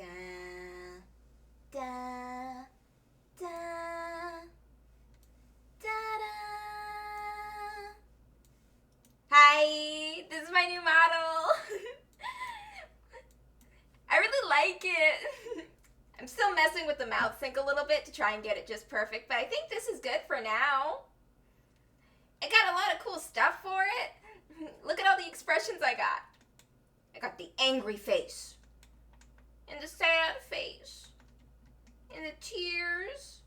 Da, da, da, da, da. Hi, this is my new model. I really like it. I'm still messing with the mouth sync a little bit to try and get it just perfect, but I think this is good for now. It got a lot of cool stuff for it. Look at all the expressions I got. I got the angry face, and the sad face, and the tears,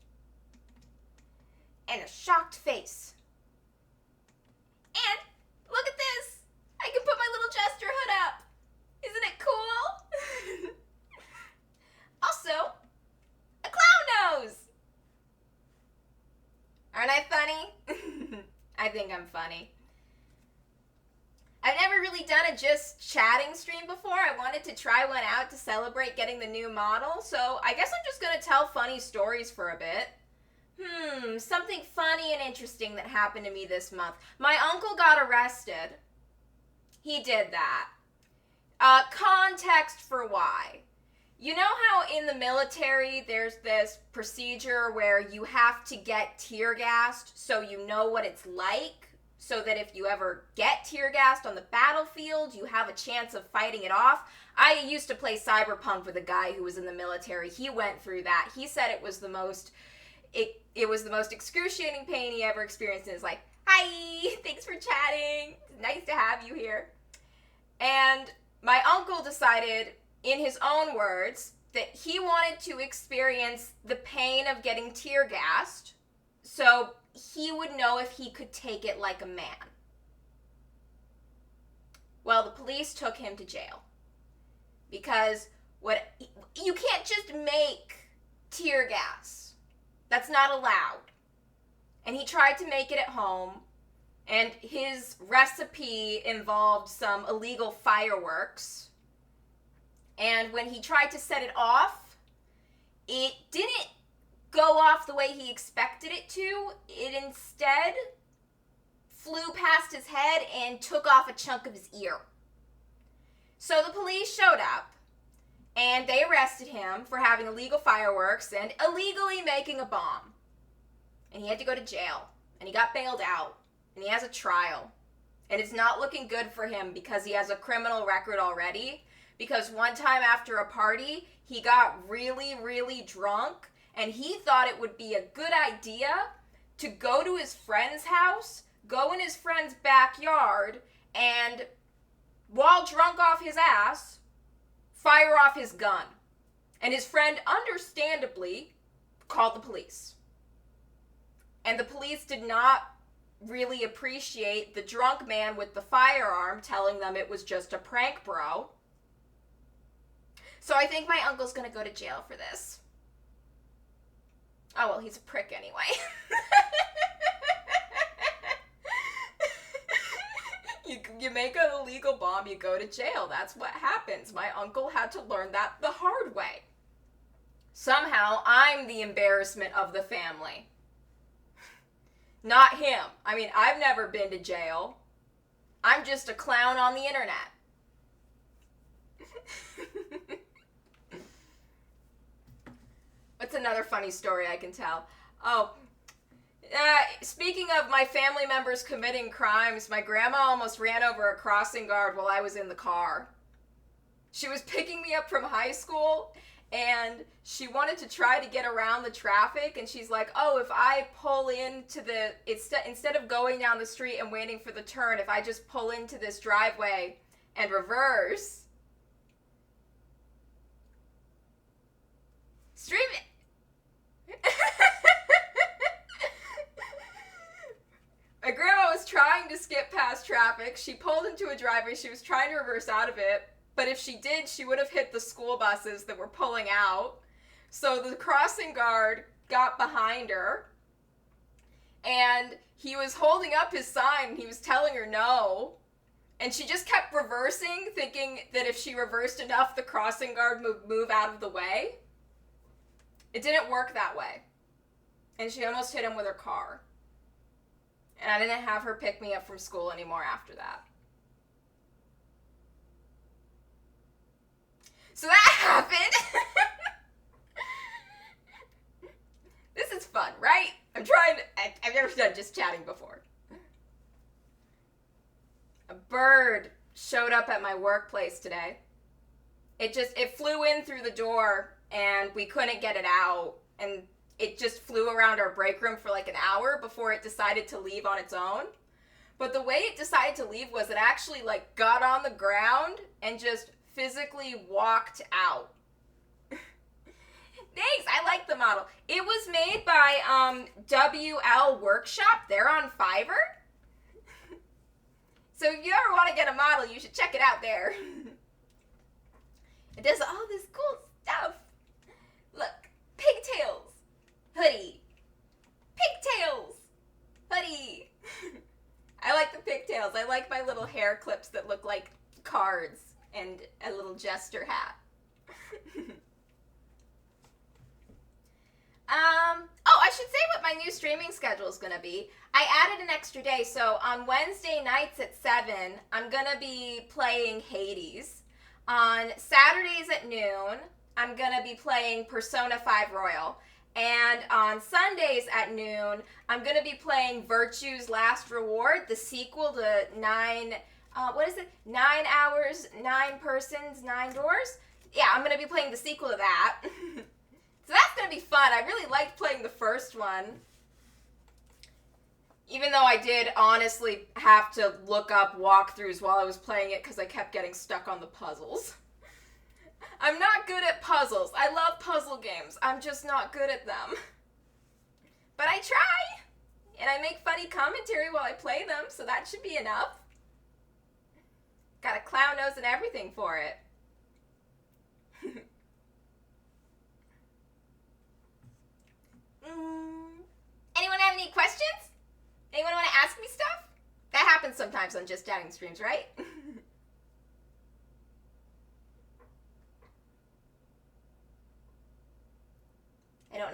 and a shocked face. And look at this! I can put my little jester hood up. Isn't it cool? Also, a clown nose. Aren't I funny? I think I'm funny. I've never really done a just chatting stream before. I wanted to try one out to celebrate getting the new model, so I guess I'm just gonna tell funny stories for a bit. Something funny and interesting that happened to me this month. My uncle got arrested. He did that. Context for why. You know how in the military there's this procedure where you have to get tear gassed so you know what it's like, so that if you ever get tear gassed on the battlefield, you have a chance of fighting it off? I used to play Cyberpunk with a guy who was in the military. He went through that. He said it was the most excruciating pain he ever experienced in his life. Hi, thanks for chatting. It's nice to have you here. And my uncle decided, in his own words, that he wanted to experience the pain of getting tear gassed so he would know if he could take it like a man. Well, the police took him to jail because you can't just make tear gas. That's not allowed. And he tried to make it at home, and his recipe involved some illegal fireworks. And when he tried to set it off, it didn't go off the way he expected it to. It instead flew past his head and took off a chunk of his ear. So the police showed up, and they arrested him for having illegal fireworks and illegally making a bomb. And he had to go to jail, and he got bailed out, and he has a trial. And it's not looking good for him because he has a criminal record already. Because one time after a party, he got really, really drunk, and he thought it would be a good idea to go to his friend's house, go in his friend's backyard, and while drunk off his ass, fire off his gun. And his friend understandably called the police. And the police did not really appreciate the drunk man with the firearm telling them it was just a prank, bro. So I think my uncle's gonna go to jail for this. Oh, well, he's a prick anyway. You make an illegal bomb, you go to jail. That's what happens. My uncle had to learn that the hard way. Somehow, I'm the embarrassment of the family. Not him. I mean, I've never been to jail. I'm just a clown on the internet. What's another funny story I can tell? Speaking of my family members committing crimes, my grandma almost ran over a crossing guard while I was in the car. She was picking me up from high school, and she wanted to try to get around the traffic, and she's like, oh, if I pull into instead of going down the street and waiting for the turn, if I just pull into this driveway and reverse, stream it. My grandma was trying to skip past traffic. She pulled into a driveway. She was trying to reverse out of it. But if she did, she would have hit the school buses that were pulling out. So the crossing guard got behind her. And he was holding up his sign. And he was telling her no. And she just kept reversing, thinking that if she reversed enough, the crossing guard would move out of the way. It didn't work that way. And she almost hit him with her car. And I didn't have her pick me up from school anymore after that. So that happened. This is fun, right? I've never done just chatting before. A bird showed up at my workplace today. It flew in through the door and we couldn't get it out, and it just flew around our break room for like an hour before it decided to leave on its own. But the way it decided to leave was it actually like got on the ground and just physically walked out. Thanks, I like the model. It was made by WL Workshop. They're on Fiverr. So if you ever want to get a model, you should check it out there. It does all this cool stuff. Look, pigtails, hoodie, pigtails, hoodie. I like the pigtails. I like my little hair clips that look like cards and a little jester hat. I should say what my new streaming schedule is going to be. I added an extra day, so on Wednesday nights at 7, I'm going to be playing Hades. On Saturdays at noon, I'm going to be playing Persona 5 Royal. And on Sundays at noon, I'm going to be playing Virtue's Last Reward, the sequel to 9 Hours, 9 Persons, 9 Doors? Yeah, I'm going to be playing the sequel to that. So that's going to be fun. I really liked playing the first one. Even though I did honestly have to look up walkthroughs while I was playing it because I kept getting stuck on the puzzles. I'm not good at puzzles. I love puzzle games. I'm just not good at them. But I try. And I make funny commentary while I play them, so that should be enough. Got a clown nose and everything for it. Anyone have any questions? Anyone want to ask me stuff? That happens sometimes on Just Chatting streams, right? I don't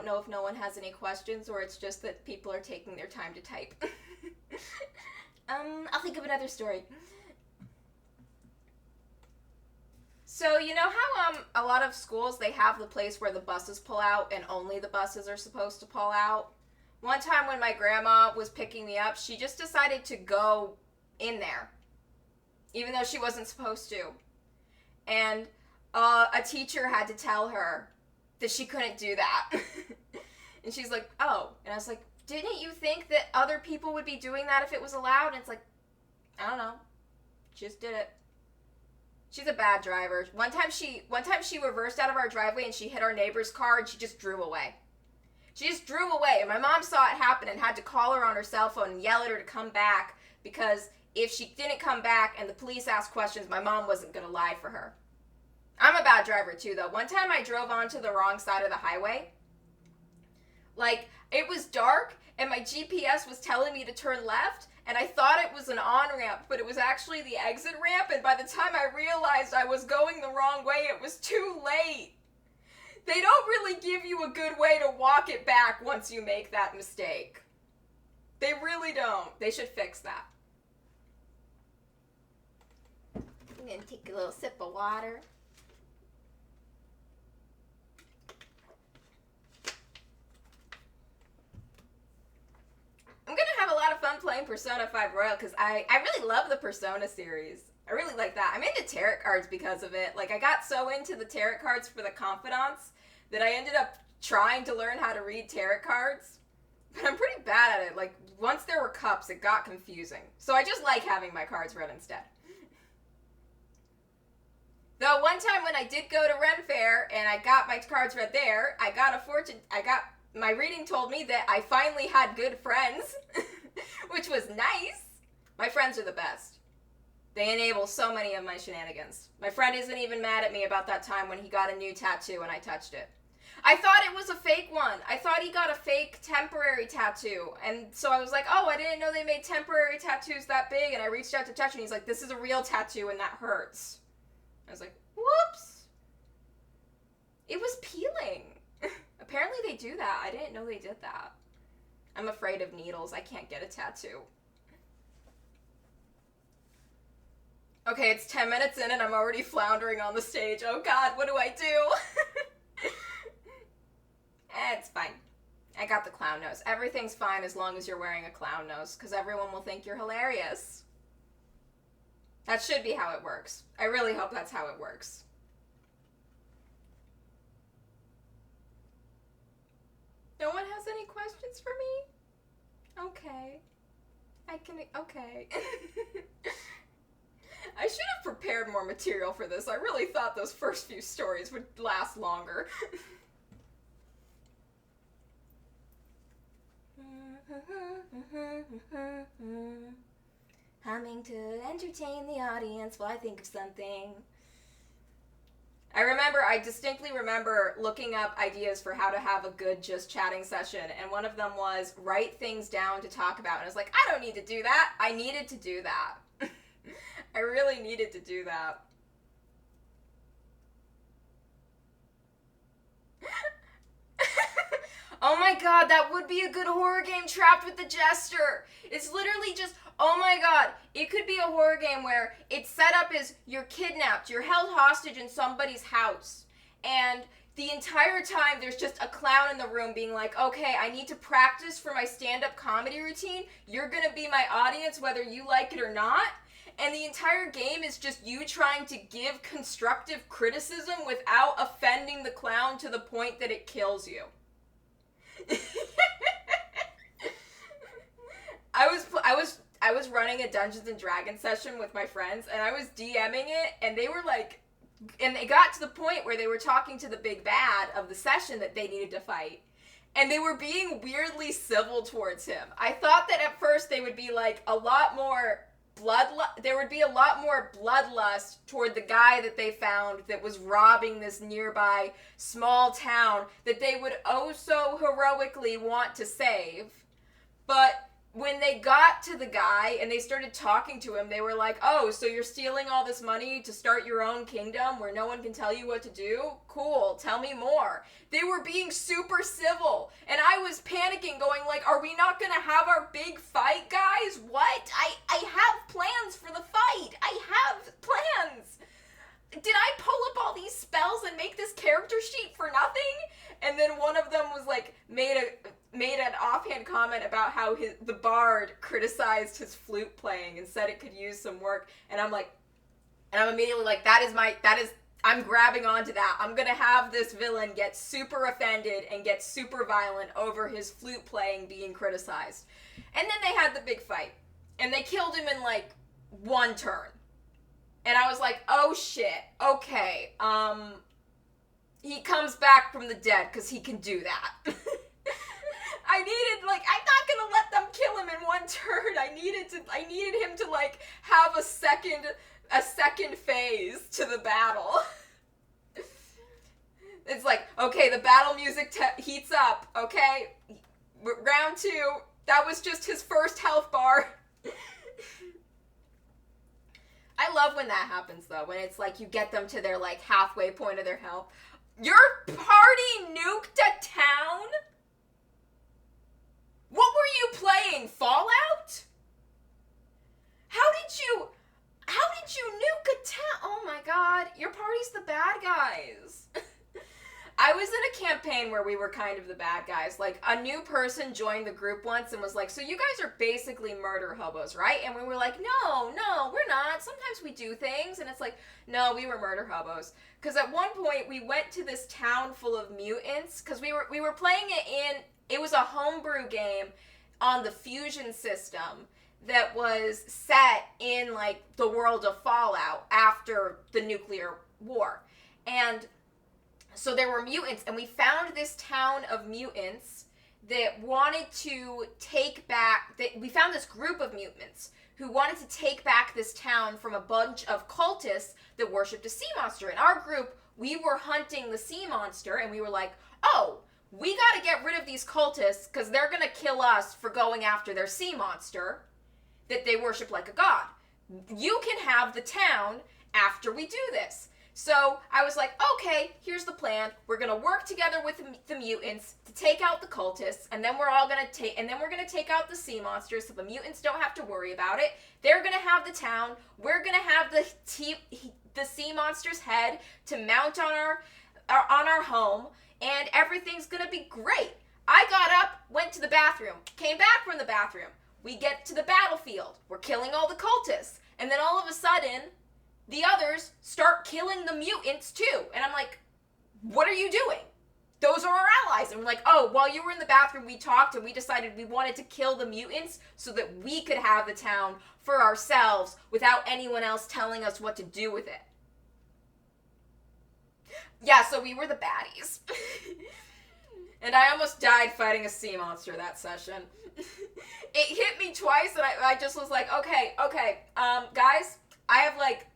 know if no one has any questions or it's just that people are taking their time to type. I'll think of another story. So you know how a lot of schools, they have the place where the buses pull out and only the buses are supposed to pull out? One time when my grandma was picking me up, she just decided to go in there, even though she wasn't supposed to. And a teacher had to tell her that she couldn't do that. And she's like, oh. And I was like, didn't you think that other people would be doing that if it was allowed? And it's like, I don't know. Just did it. She's a bad driver. One time she reversed out of our driveway and she hit our neighbor's car and she just drew away. She just drew away, and my mom saw it happen and had to call her on her cell phone and yell at her to come back, because if she didn't come back and the police asked questions, my mom wasn't going to lie for her. I'm a bad driver too, though. One time I drove onto the wrong side of the highway. Like, it was dark and my GPS was telling me to turn left, and I thought it was an on-ramp, but it was actually the exit ramp, and by the time I realized I was going the wrong way, it was too late. They don't really give you a good way to walk it back once you make that mistake. They really don't. They should fix that. I'm going to take a little sip of water. I'm going to have a lot of fun playing Persona 5 Royal because I really love the Persona series. I really like that. I'm into tarot cards because of it. Like, I got so into the tarot cards for the confidants that I ended up trying to learn how to read tarot cards. But I'm pretty bad at it. Like, once there were cups, it got confusing. So I just like having my cards read instead. Though one time when I did go to Ren Fair and I got my cards read there, my reading told me that I finally had good friends, which was nice. My friends are the best. They enable so many of my shenanigans. My friend isn't even mad at me about that time when he got a new tattoo and I touched it. I thought it was a fake one. I thought he got a fake temporary tattoo. And so I was like, oh, I didn't know they made temporary tattoos that big. And I reached out to touch it and he's like, this is a real tattoo and that hurts. I was like, whoops. It was peeling. Apparently they do that. I didn't know they did that. I'm afraid of needles. I can't get a tattoo. Okay, it's 10 minutes in and I'm already floundering on the stage. Oh God, what do I do? It's fine. I got the clown nose. Everything's fine as long as you're wearing a clown nose, because everyone will think you're hilarious. That should be how it works. I really hope that's how it works. No one has any questions for me? Okay. Okay. I should have prepared more material for this. I really thought those first few stories would last longer. Humming to entertain the audience while I think of something. I distinctly remember looking up ideas for how to have a good just chatting session, and one of them was write things down to talk about. And I was like, I don't need to do that. I needed to do that. I really needed to do that. Oh my God, that would be a good horror game, Trapped with the Jester. It's literally just, oh my God, it could be a horror game where it's set up as you're kidnapped, you're held hostage in somebody's house, and the entire time there's just a clown in the room being like, okay, I need to practice for my stand-up comedy routine. You're gonna be my audience whether you like it or not. And the entire game is just you trying to give constructive criticism without offending the clown to the point that it kills you. I was running a Dungeons and Dragons session with my friends, and I was DMing it, and they were like, and they got to the point where they were talking to the big bad of the session that they needed to fight, and they were being weirdly civil towards him. I thought that at first they would be like a lot more there would be a lot more bloodlust toward the guy that they found that was robbing this nearby small town that they would oh so heroically want to save. But when they got to the guy and they started talking to him, they were like, oh, so you're stealing all this money to start your own kingdom where no one can tell you what to do? Cool, tell me more. They were being super civil, and I was panicking, going like, are we not gonna have our big fight, guys? What? I have plans for the fight. I have plans. Did I pull up all these spells and make this character sheet for nothing? And then one of them was like, made an offhand comment about how the bard criticized his flute playing and said it could use some work. And I'm immediately like, I'm grabbing onto that. I'm gonna have this villain get super offended and get super violent over his flute playing being criticized. And then they had the big fight. And they killed him in like one turn. And I was like, oh shit, okay, he comes back from the dead because he can do that. I'm not gonna let them kill him in one turn. I needed him to like have a second phase to the battle. It's like, okay, the battle music heats up, okay? Round 2, that was just his first health bar. I love when that happens, though, when it's like you get them to their, like, halfway point of their health. Your party nuked a town? What were you playing, Fallout? How did you nuke a town? Oh my God, your party's the bad guys. I was in a campaign where we were kind of the bad guys. Like, a new person joined the group once and was like, so you guys are basically murder hobos, right? And we were like, no, we're not. Sometimes we do things. And it's like, no, we were murder hobos. Because at one point, we went to this town full of mutants. Because we were playing it was a homebrew game on the Fusion system that was set in, like, the world of Fallout after the nuclear war. And so there were mutants, and we found this town of mutants that wanted to take back, we found this group of mutants who wanted to take back this town from a bunch of cultists that worshipped a sea monster. In our group, we were hunting the sea monster, and we were like, oh, we gotta get rid of these cultists because they're gonna kill us for going after their sea monster that they worship like a god. You can have the town after we do this. So I was like, okay, here's the plan. We're gonna work together with the mutants to take out the cultists, and then we're gonna take out the sea monsters, so the mutants don't have to worry about it. They're gonna have the town. We're gonna have the sea monster's head to mount on our home, and everything's gonna be great. I got up, went to the bathroom, came back from the bathroom. We get to the battlefield. We're killing all the cultists, and then all of a sudden, the others start killing the mutants too. And I'm like, what are you doing? Those are our allies. And we're like, oh, while you were in the bathroom, we talked and we decided we wanted to kill the mutants so that we could have the town for ourselves without anyone else telling us what to do with it. Yeah, so we were the baddies. And I almost died fighting a sea monster that session. It hit me twice and I just was like, okay, guys, I have like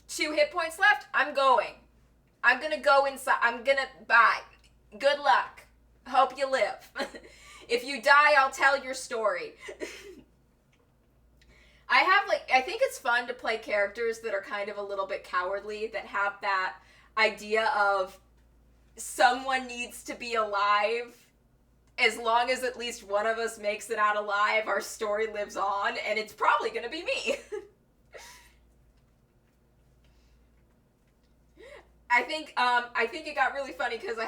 2 hit points left. I'm gonna go inside. Bye. Good luck. Hope you live. If you die, I'll tell your story. I think it's fun to play characters that are kind of a little bit cowardly, that have that idea of someone needs to be alive. As long as at least one of us makes it out alive, our story lives on, and it's probably gonna be me. I think it got really funny because we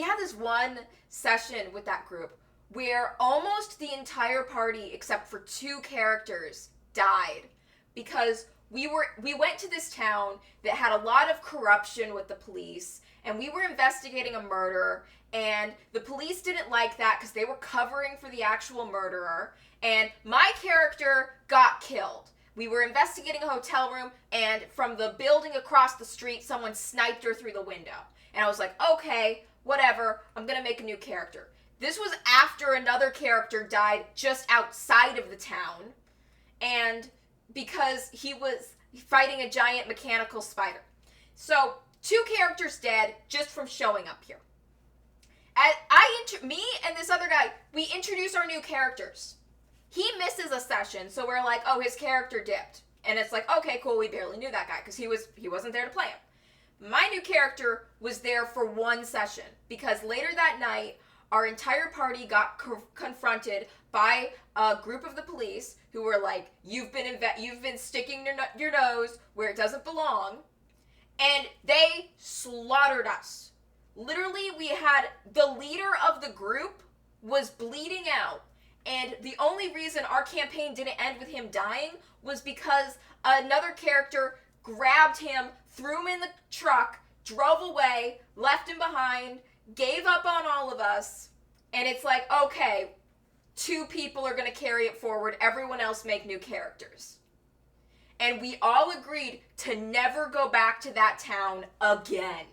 had this one session with that group where almost the entire party except for 2 characters died because we went to this town that had a lot of corruption with the police, and we were investigating a murder, and the police didn't like that because they were covering for the actual murderer, and my character got killed. We were investigating a hotel room, and from the building across the street, someone sniped her through the window. And I was like, okay, whatever, I'm gonna make a new character. This was after another character died just outside of the town, and because he was fighting a giant mechanical spider. So, 2 characters dead just from showing up here. Me and this other guy, we introduce our new characters. He misses a session, so we're like, oh, his character dipped. And it's like, okay, cool, we barely knew that guy, because he wasn't there to play him. My new character was there for 1 session, because later that night, our entire party got confronted by a group of the police who were like, you've been sticking your nose where it doesn't belong, and they slaughtered us. Literally, we had the leader of the group was bleeding out, and the only reason our campaign didn't end with him dying was because another character grabbed him, threw him in the truck, drove away, left him behind, gave up on all of us, and it's like, okay, 2 people are going to carry it forward, everyone else make new characters. And we all agreed to never go back to that town again.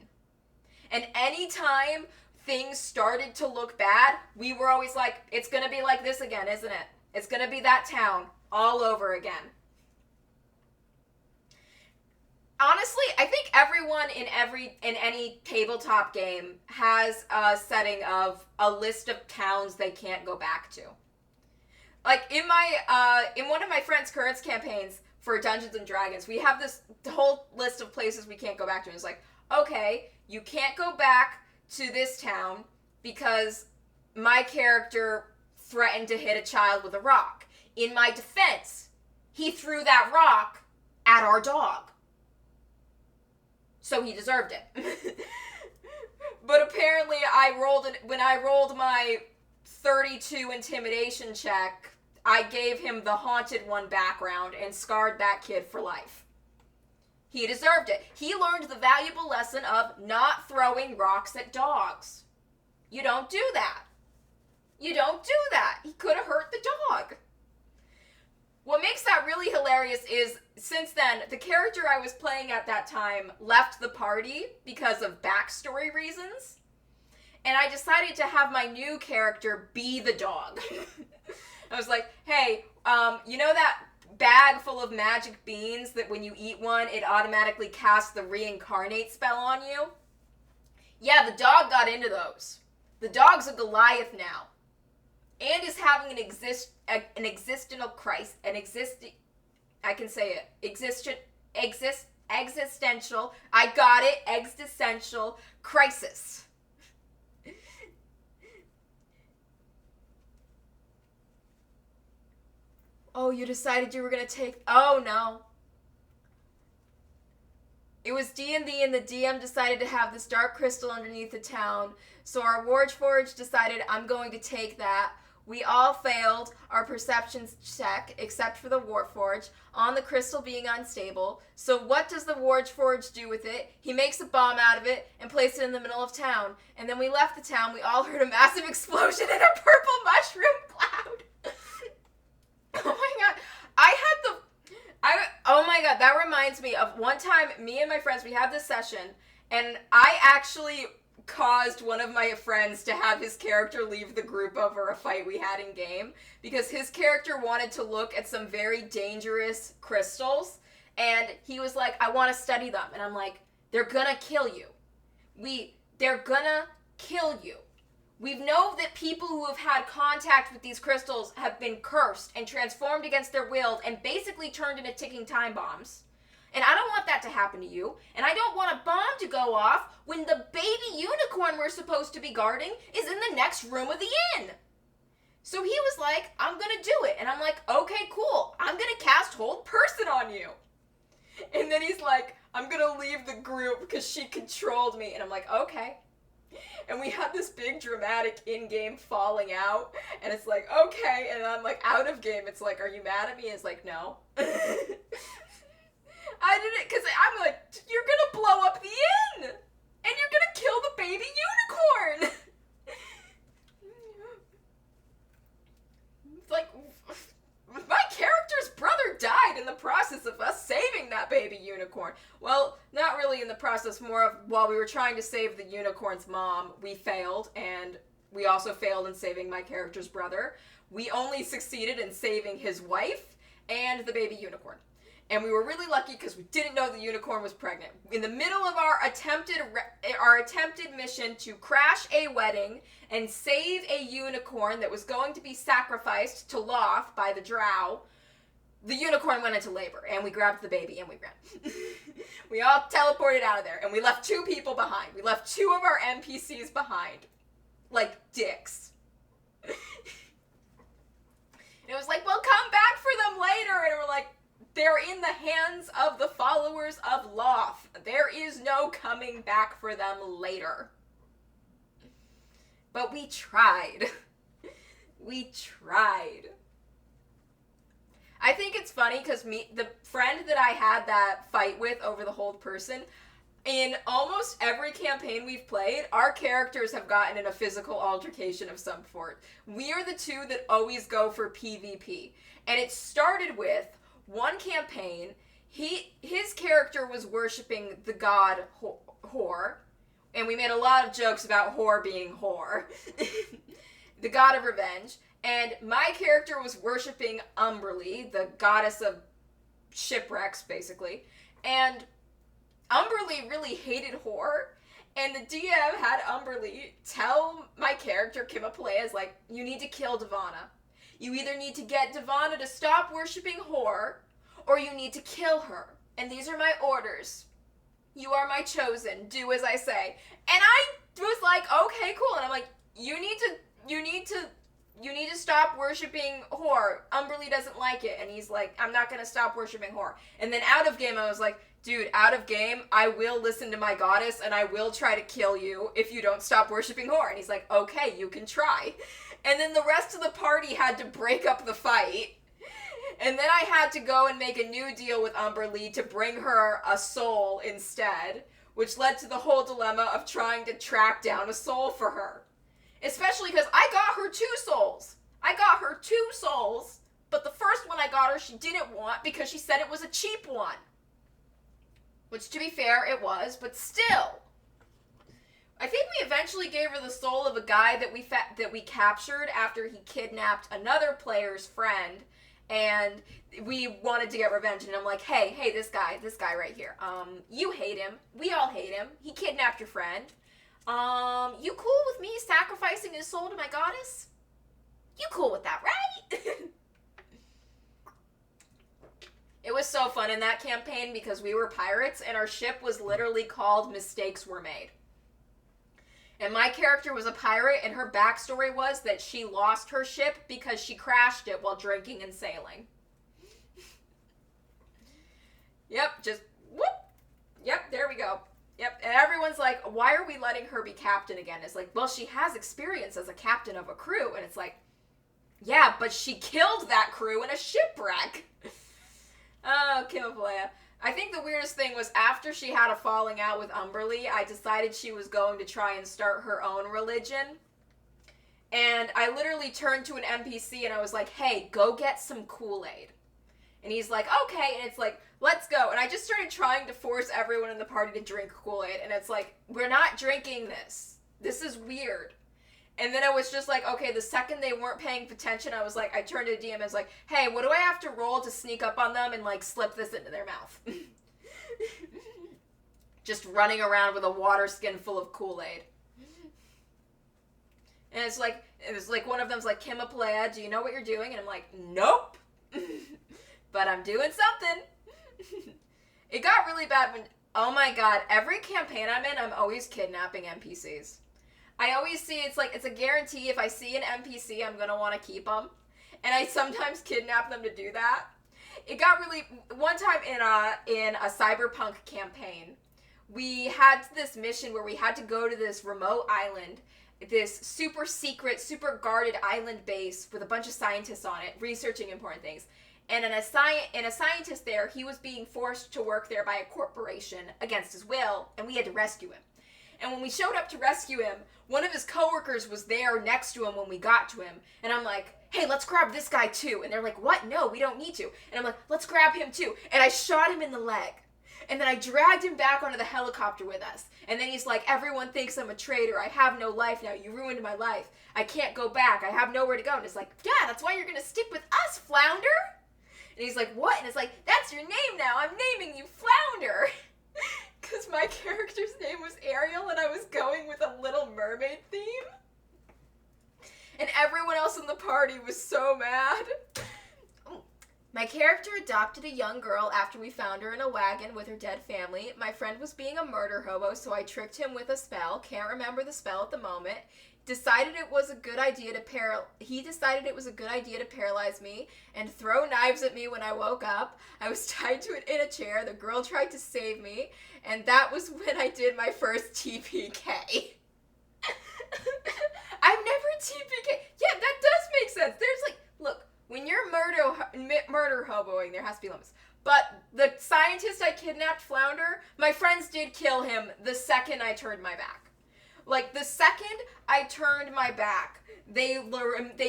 And anytime things started to look bad, we were always like, it's going to be like this again, isn't it? It's going to be that town all over again. Honestly, I think everyone in any tabletop game has a setting of a list of towns they can't go back to. Like in one of my friend's current campaigns for Dungeons and Dragons, we have this whole list of places we can't go back to. And it's like, okay, you can't go back to this town because my character threatened to hit a child with a rock. In my defense, he threw that rock at our dog. So he deserved it. But apparently when I rolled my 32 intimidation check, I gave him the Haunted One background and scarred that kid for life. He deserved it. He learned the valuable lesson of not throwing rocks at dogs. You don't do that. You don't do that. He could have hurt the dog. What makes that really hilarious is, since then, the character I was playing at that time left the party because of backstory reasons, and I decided to have my new character be the dog. I was like, hey, you know that bag full of magic beans that when you eat one, it automatically casts the reincarnate spell on you? Yeah, the dog got into those. The dog's a Goliath now. And is having an existential crisis, Existential. I got it. Existential crisis. Oh, you decided you were gonna take. Oh no. It was D&D, and the DM decided to have this dark crystal underneath the town. So our Warforge decided, I'm going to take that. We all failed our perceptions check, except for the Warforge, on the crystal being unstable. So what does the Warforge do with it? He makes a bomb out of it and places it in the middle of town. And then we left the town. We all heard a massive explosion and a purple mushroom cloud. Oh my god. Oh my god, that reminds me of one time, me and my friends, we had this session, and I actually caused one of my friends to have his character leave the group over a fight we had in game, because his character wanted to look at some very dangerous crystals, and he was like, I want to study them, and I'm like, they're gonna kill you. They're gonna kill you. We know that people who have had contact with these crystals have been cursed and transformed against their will and basically turned into ticking time bombs. And I don't want that to happen to you. And I don't want a bomb to go off when the baby unicorn we're supposed to be guarding is in the next room of the inn. So he was like, I'm going to do it. And I'm like, okay, cool. I'm going to cast Hold Person on you. And then he's like, I'm going to leave the group because she controlled me. And I'm like, okay. And we had this big dramatic in-game falling out, and it's like, okay, and I'm like, out of game, it's like, are you mad at me? And it's like, no. I did it because I'm like, you're gonna blow up the inn, and you're gonna kill the baby unicorn. It's like, my character's brother died in the process of us saving that baby unicorn. Well, not really in the process, more of while we were trying to save the unicorn's mom, we failed, and we also failed in saving my character's brother. We only succeeded in saving his wife and the baby unicorn. And we were really lucky because we didn't know the unicorn was pregnant. In the middle of our attempted mission to crash a wedding and save a unicorn that was going to be sacrificed to Loth by the drow, the unicorn went into labor, and we grabbed the baby and we ran. We all teleported out of there, and we left 2 people behind. We left 2 of our NPCs behind. Like dicks. It was like, we'll come back for them later, and we're like, they're in the hands of the followers of Loth. There is no coming back for them later. But we tried. We tried. I think it's funny because the friend that I had that fight with over the Hold Person, in almost every campaign we've played, our characters have gotten in a physical altercation of some sort. We are the 2 that always go for PvP. And it started with one campaign, his character was worshiping the god Whore, and we made a lot of jokes about Whore being Whore, the god of revenge, and my character was worshiping Umberly, the goddess of shipwrecks, basically, and Umberly really hated Whore, and the DM had Umberly tell my character, Kima Peleas, like, you need to kill Devana. You either need to get Devana to stop worshiping Whore, or you need to kill her. And these are my orders. You are my chosen. Do as I say. And I was like, okay, cool. And I'm like, you need to stop worshiping Whore. Umberly doesn't like it. And he's like, I'm not going to stop worshiping Whore. And then out of game, I was like, dude, out of game, I will listen to my goddess and I will try to kill you if you don't stop worshiping Whore. And he's like, okay, you can try. And then the rest of the party had to break up the fight. And then I had to go and make a new deal with Umberly to bring her a soul instead, which led to the whole dilemma of trying to track down a soul for her. Especially because I got her 2 souls. I got her 2 souls, but the first one I got her she didn't want because she said it was a cheap one. Which, to be fair, it was, but still. I think we eventually gave her the soul of a guy that we captured after he kidnapped another player's friend, and we wanted to get revenge. And I'm like, hey, this guy right here. You hate him. We all hate him. He kidnapped your friend. You cool with me sacrificing his soul to my goddess? You cool with that, right? It was so fun in that campaign because we were pirates and our ship was literally called Mistakes Were Made. And my character was a pirate, and her backstory was that she lost her ship because she crashed it while drinking and sailing. Yep, just whoop. Yep, there we go. Yep, and everyone's like, why are we letting her be captain again? It's like, well, she has experience as a captain of a crew. And it's like, yeah, but she killed that crew in a shipwreck. Oh, Kimapalea. I think the weirdest thing was after she had a falling out with Umberly, I decided she was going to try and start her own religion. And I literally turned to an NPC and I was like, hey, go get some Kool-Aid. And he's like, okay. And it's like, let's go. And I just started trying to force everyone in the party to drink Kool-Aid. And it's like, we're not drinking this. This is weird. And then I was just like, okay, the second they weren't paying attention, I was like, I turned to the DM and was like, hey, what do I have to roll to sneak up on them and like slip this into their mouth? Just running around with a water skin full of Kool-Aid. And it was like one of them's like, Kimapalea, do you know what you're doing? And I'm like, nope. But I'm doing something. It got really bad when, oh my god, every campaign I'm in, I'm always kidnapping NPCs. I always see, it's a guarantee if I see an NPC, I'm going to want to keep them. And I sometimes kidnap them to do that. It got really, one time in a cyberpunk campaign, we had this mission where we had to go to this remote island, this super secret, super guarded island base with a bunch of scientists on it, researching important things. And a scientist there, he was being forced to work there by a corporation against his will, and we had to rescue him. And when we showed up to rescue him, one of his coworkers was there next to him when we got to him. And I'm like, hey, let's grab this guy too. And they're like, what? No, we don't need to. And I'm like, let's grab him too. And I shot him in the leg. And then I dragged him back onto the helicopter with us. And then he's like, everyone thinks I'm a traitor. I have no life now. You ruined my life. I can't go back. I have nowhere to go. And it's like, yeah, that's why you're going to stick with us, Flounder. And he's like, what? And it's like, that's your name now. I'm naming you Flounder. Because my character's name was Ariel and I was going with a Little Mermaid theme. And everyone else in the party was so mad. My character adopted a young girl after we found her in a wagon with her dead family. My friend was being a murder hobo, so I tricked him with a spell. Can't remember the spell at the moment. He decided it was a good idea to paralyze me and throw knives at me when I woke up. I was tied to it in a chair. The girl tried to save me, and that was when I did my first TPK. I've never TPK. Yeah, that does make sense. There's like, look, when you're murder hoboing, there has to be limits. But the scientist I kidnapped, Flounder, my friends did kill him the second I turned my back. Like, the second I turned my back, they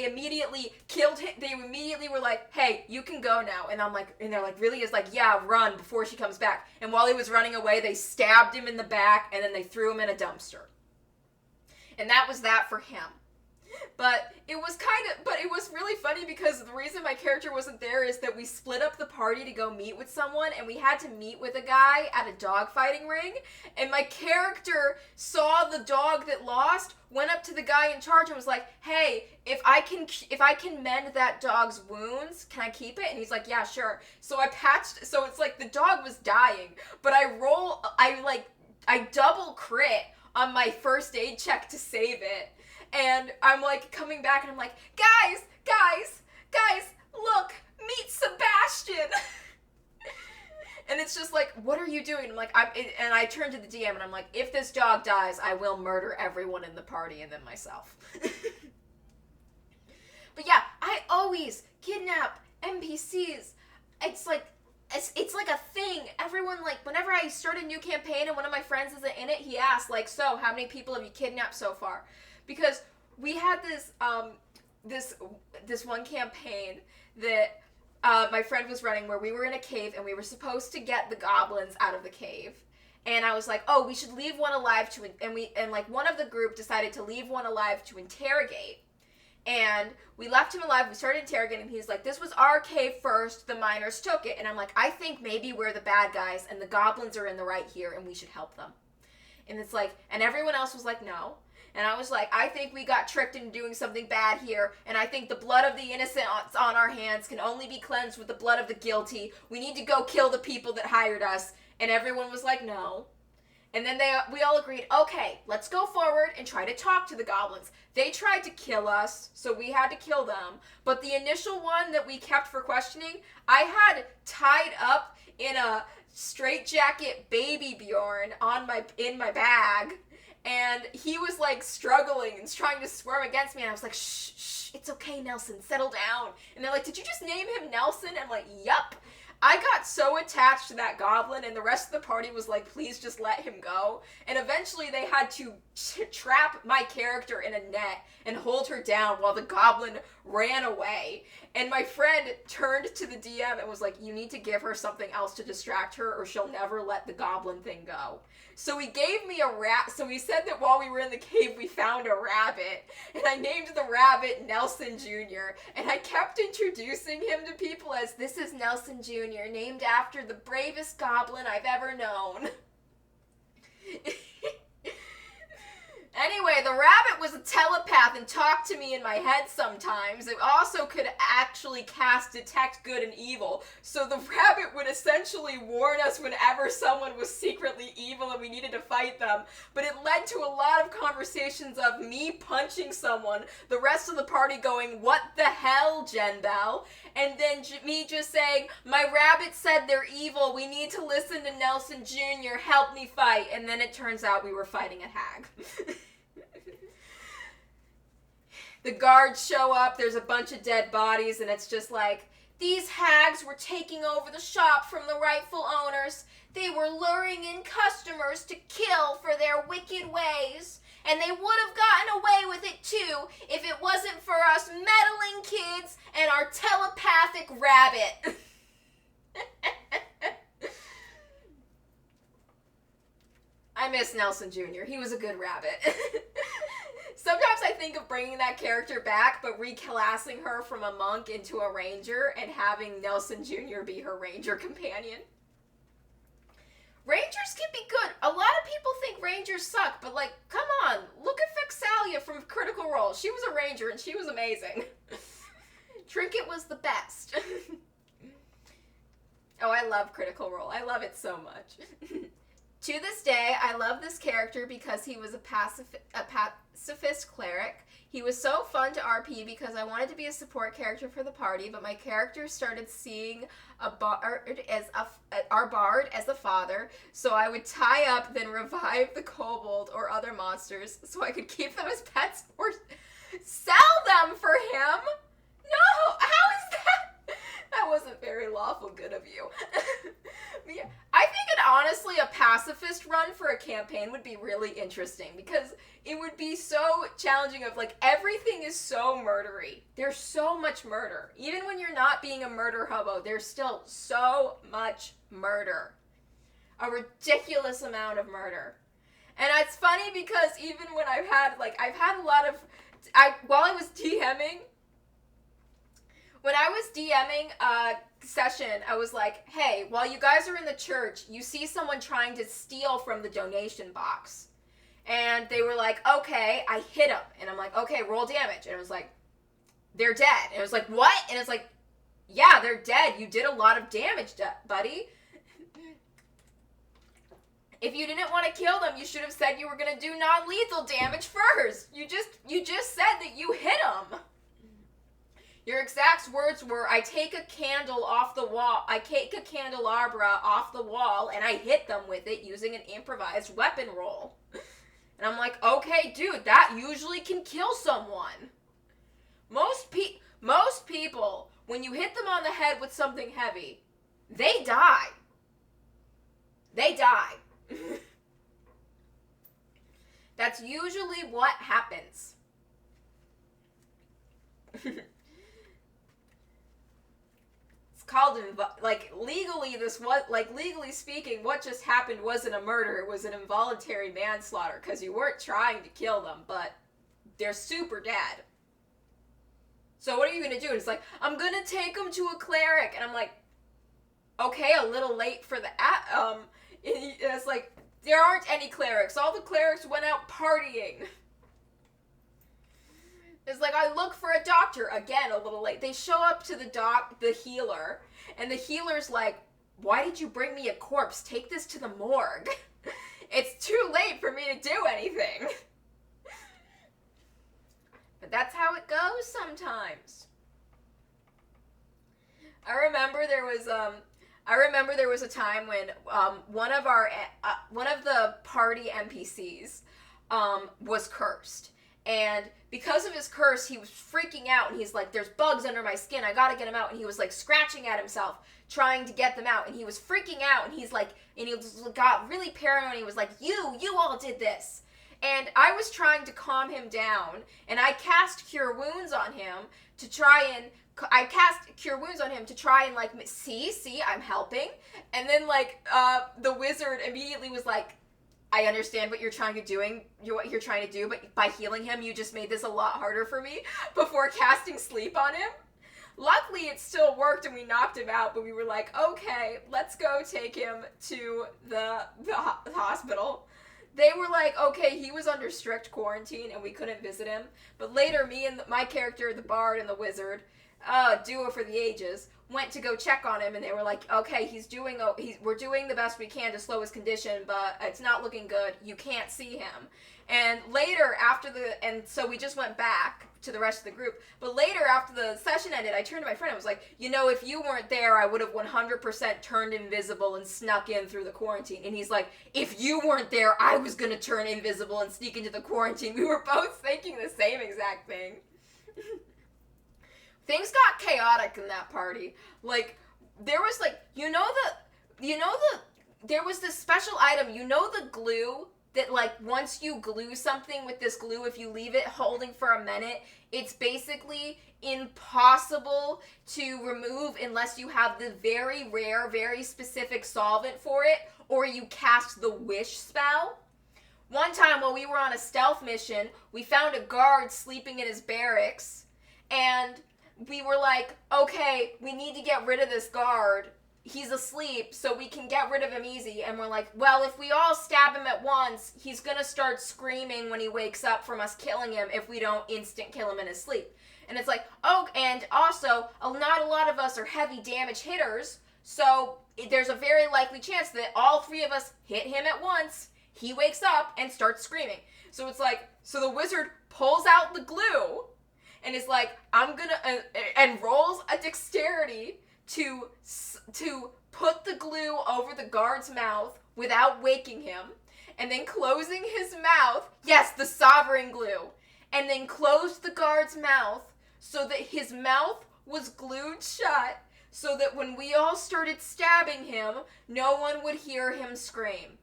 immediately killed him. They immediately were like, hey, you can go now. And I'm like, and they're like, really? It's like, yeah, run before she comes back. And while he was running away, they stabbed him in the back, and then they threw him in a dumpster. And that was that for him. But it was really funny because the reason my character wasn't there is that we split up the party to go meet with someone, and we had to meet with a guy at a dogfighting ring, and my character saw the dog that lost, went up to the guy in charge and was like, hey, if I can mend that dog's wounds, can I keep it? And he's like, yeah, sure. So so it's like the dog was dying, but I double crit on my first aid check to save it. And I'm like coming back and I'm like, guys, look, meet Sebastian. And it's just like, what are you doing? I'm like, and I turn to the DM and I'm like, if this dog dies, I will murder everyone in the party and then myself. But yeah, I always kidnap NPCs. It's like a thing. Everyone, like, whenever I start a new campaign and one of my friends isn't in it, he asks, like, so, how many people have you kidnapped so far? Because we had this one campaign that my friend was running where we were in a cave and we were supposed to get the goblins out of the cave. And I was like, oh, we should leave one alive and one of the group decided to leave one alive to interrogate. And we left him alive, we started interrogating him, he's like, this was our cave first, the miners took it. And I'm like, I think maybe we're the bad guys and the goblins are in the right here and we should help them. And it's like, and everyone else was like, no. And I was like, I think we got tricked into doing something bad here, and I think the blood of the innocent on our hands can only be cleansed with the blood of the guilty. We need to go kill the people that hired us. And everyone was like, no. And then we all agreed, okay, let's go forward and try to talk to the goblins. They tried to kill us, so we had to kill them. But the initial one that we kept for questioning, I had tied up in a straitjacket baby Bjorn in my bag. And he was like struggling and trying to squirm against me. And I was like, shh, it's okay, Nelson, settle down. And they're like, did you just name him Nelson? I'm like, yup. I got so attached to that goblin, and the rest of the party was like, please just let him go. And eventually they had to trap my character in a net and hold her down while the goblin ran away. And my friend turned to the DM and was like, you need to give her something else to distract her or she'll never let the goblin thing go. So he gave me a rat. So he said that while we were in the cave, we found a rabbit. And I named the rabbit Nelson Jr. And I kept introducing him to people as, this is Nelson Jr., named after the bravest goblin I've ever known. Anyway, the rabbit was a telepath and talked to me in my head sometimes. It also could actually cast Detect Good and Evil. So the rabbit would essentially warn us whenever someone was secretly evil and we needed to fight them. But it led to a lot of conversations of me punching someone, the rest of the party going, what the hell, Jen Bell? And then me just saying, my rabbit said they're evil. We need to listen to Nelson Jr. Help me fight. And then it turns out we were fighting a hag. The guards show up, there's a bunch of dead bodies, and it's just like, these hags were taking over the shop from the rightful owners. They were luring in customers to kill for their wicked ways. And they would have gotten away with it too if it wasn't for us meddling kids and our telepathic rabbit. I miss Nelson Jr. He was a good rabbit. Sometimes I think of bringing that character back, but reclassing her from a monk into a ranger and having Nelson Jr. be her ranger companion. Rangers can be good. A lot of people think rangers suck, but like, come on, look at Vexalia from Critical Role. She was a ranger and she was amazing. Trinket was the best. Oh, I love Critical Role. I love it so much. To this day, I love this character because he was a pacifist cleric. He was so fun to RP because I wanted to be a support character for the party, but my character started seeing our bard as a father, so I would tie up, then revive the kobold or other monsters so I could keep them as pets or sell them for him. No, how is that? That wasn't very lawful good of you. Yeah, I think honestly a pacifist run for a campaign would be really interesting because it would be so challenging of like everything is so murdery. There's so much murder. Even when you're not being a murder hobo, there's still so much murder. A ridiculous amount of murder. And it's funny because even when I've had a lot of while I was DMing, when I was DMing a session, I was like, hey, while you guys are in the church, you see someone trying to steal from the donation box. And they were like, okay, I hit them. And I'm like, okay, roll damage. And it was like, they're dead. And it was like, what? And it's like, yeah, they're dead. You did a lot of damage, buddy. If you didn't want to kill them, you should have said you were going to do non-lethal damage first. You just said that you hit them. Your exact words were, I take a candle off the wall, I take a candelabra off the wall, and I hit them with it using an improvised weapon roll. And I'm like, okay, dude, that usually can kill someone. Most people, when you hit them on the head with something heavy, they die. They die. That's usually what happens. Called legally speaking, what just happened wasn't a murder, it was an involuntary manslaughter because you weren't trying to kill them, but they're super dead. So what are you gonna do? It's like, I'm gonna take them to a cleric, and I'm like, okay, a little late for the it's like, there aren't any clerics. All the clerics went out partying. It's like, I look for a doctor. Again, a little late. They show up to the healer, and the healer's like, why did you bring me a corpse? Take this to the morgue. It's too late for me to do anything. But that's how it goes sometimes. I remember there was a time when one of the party NPCs was cursed. And because of his curse, he was freaking out, and he's like, there's bugs under my skin, I gotta get them out. And he was like scratching at himself, trying to get them out, and he was freaking out, and he got really paranoid, and he was like, you all did this. And I was trying to calm him down, and I cast Cure Wounds on him to try and like, see, I'm helping. And then like, the wizard immediately was like, I understand what you're trying to do, but by healing him, you just made this a lot harder for me, before casting sleep on him. Luckily, it still worked, and we knocked him out, but we were like, okay, let's go take him to the hospital. They were like, okay, he was under strict quarantine, and we couldn't visit him. But later, me and my character, the bard and the wizard, duo for the ages, went to go check on him, and they were like, okay, we're doing the best we can to slow his condition, but it's not looking good. You can't see him. And later, so we just went back to the rest of the group. But later, after the session ended, I turned to my friend and was like, if you weren't there, I would have 100% turned invisible and snuck in through the quarantine. And he's like, if you weren't there, I was going to turn invisible and sneak into the quarantine. We were both thinking the same exact thing. Things got chaotic in that party. Like, there was like, there was this special item, the glue that, like, once you glue something with this glue, if you leave it holding for a minute, it's basically impossible to remove unless you have the very rare, very specific solvent for it, or you cast the wish spell. One time while we were on a stealth mission, we found a guard sleeping in his barracks, and we were like, okay, we need to get rid of this guard. He's asleep, so we can get rid of him easy. And we're like, well, if we all stab him at once, he's gonna start screaming when he wakes up from us killing him if we don't instant kill him in his sleep. And it's like, oh, and also, not a lot of us are heavy damage hitters, so there's a very likely chance that all three of us hit him at once, he wakes up and starts screaming. So it's like, so the wizard pulls out the glue, and is like, I'm gonna, and rolls a dexterity to put the glue over the guard's mouth without waking him, and then closing his mouth, yes, the sovereign glue, and then closed the guard's mouth so that his mouth was glued shut, so that when we all started stabbing him, no one would hear him scream.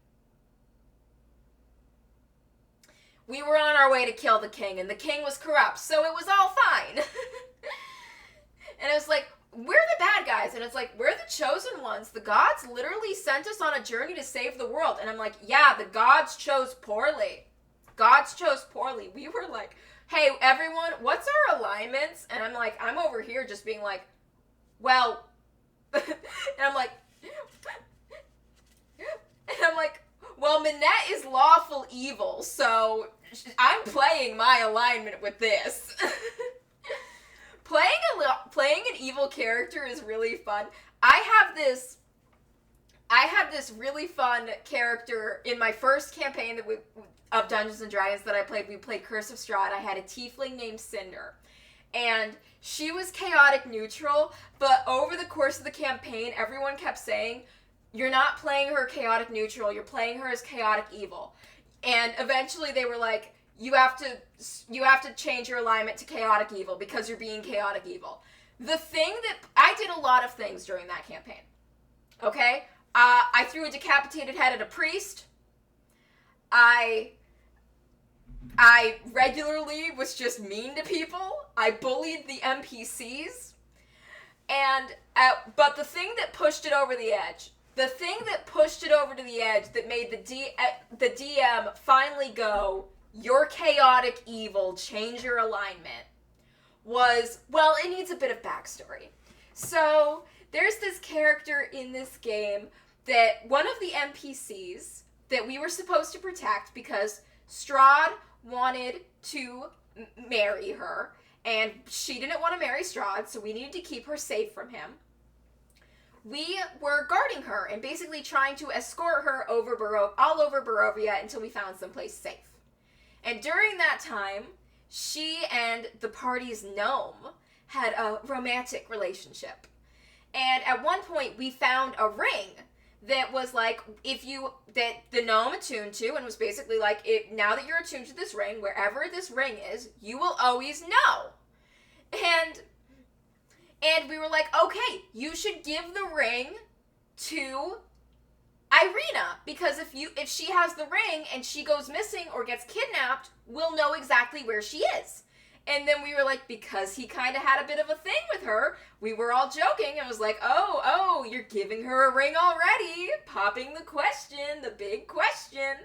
We were on our way to kill the king, and the king was corrupt, so it was all fine. And it was like, we're the bad guys, and it's like, we're the chosen ones. The gods literally sent us on a journey to save the world. And I'm like, yeah, the gods chose poorly. Gods chose poorly. We were like, hey, everyone, what's our alignments? And I'm like, I'm over here just being like, well, and I'm like, well, Minette is lawful evil, so I'm playing my alignment with this. Playing an evil character is really fun. I have this really fun character in my first campaign of Dungeons and Dragons that I played. We played Curse of Strahd. I had a tiefling named Cinder, and she was chaotic neutral. But over the course of the campaign, everyone kept saying, "You're not playing her chaotic neutral. You're playing her as chaotic evil." And eventually, they were like, You have to change your alignment to chaotic evil because you're being chaotic evil. The thing that I did a lot of things during that campaign. Okay? I threw a decapitated head at a priest. I regularly was just mean to people. I bullied the NPCs. But the thing that pushed it over the edge, that made the DM finally go, "You're chaotic evil, change your alignment," was, well, it needs a bit of backstory. So, there's this character in this game that one of the NPCs that we were supposed to protect, because Strahd wanted to marry her, and she didn't want to marry Strahd, so we needed to keep her safe from him. We were guarding her and basically trying to escort her over all over Barovia until we found someplace safe. And during that time, she and the party's gnome had a romantic relationship. And at one point, we found a ring that was like, that the gnome attuned to, and was basically like, now that you're attuned to this ring, wherever this ring is, you will always know. And we were like, okay, you should give the ring to Irina, because if she has the ring and she goes missing or gets kidnapped, we'll know exactly where she is. And then we were like, because he kind of had a bit of a thing with her, we were all joking and was like, oh, you're giving her a ring already, popping the question, the big question.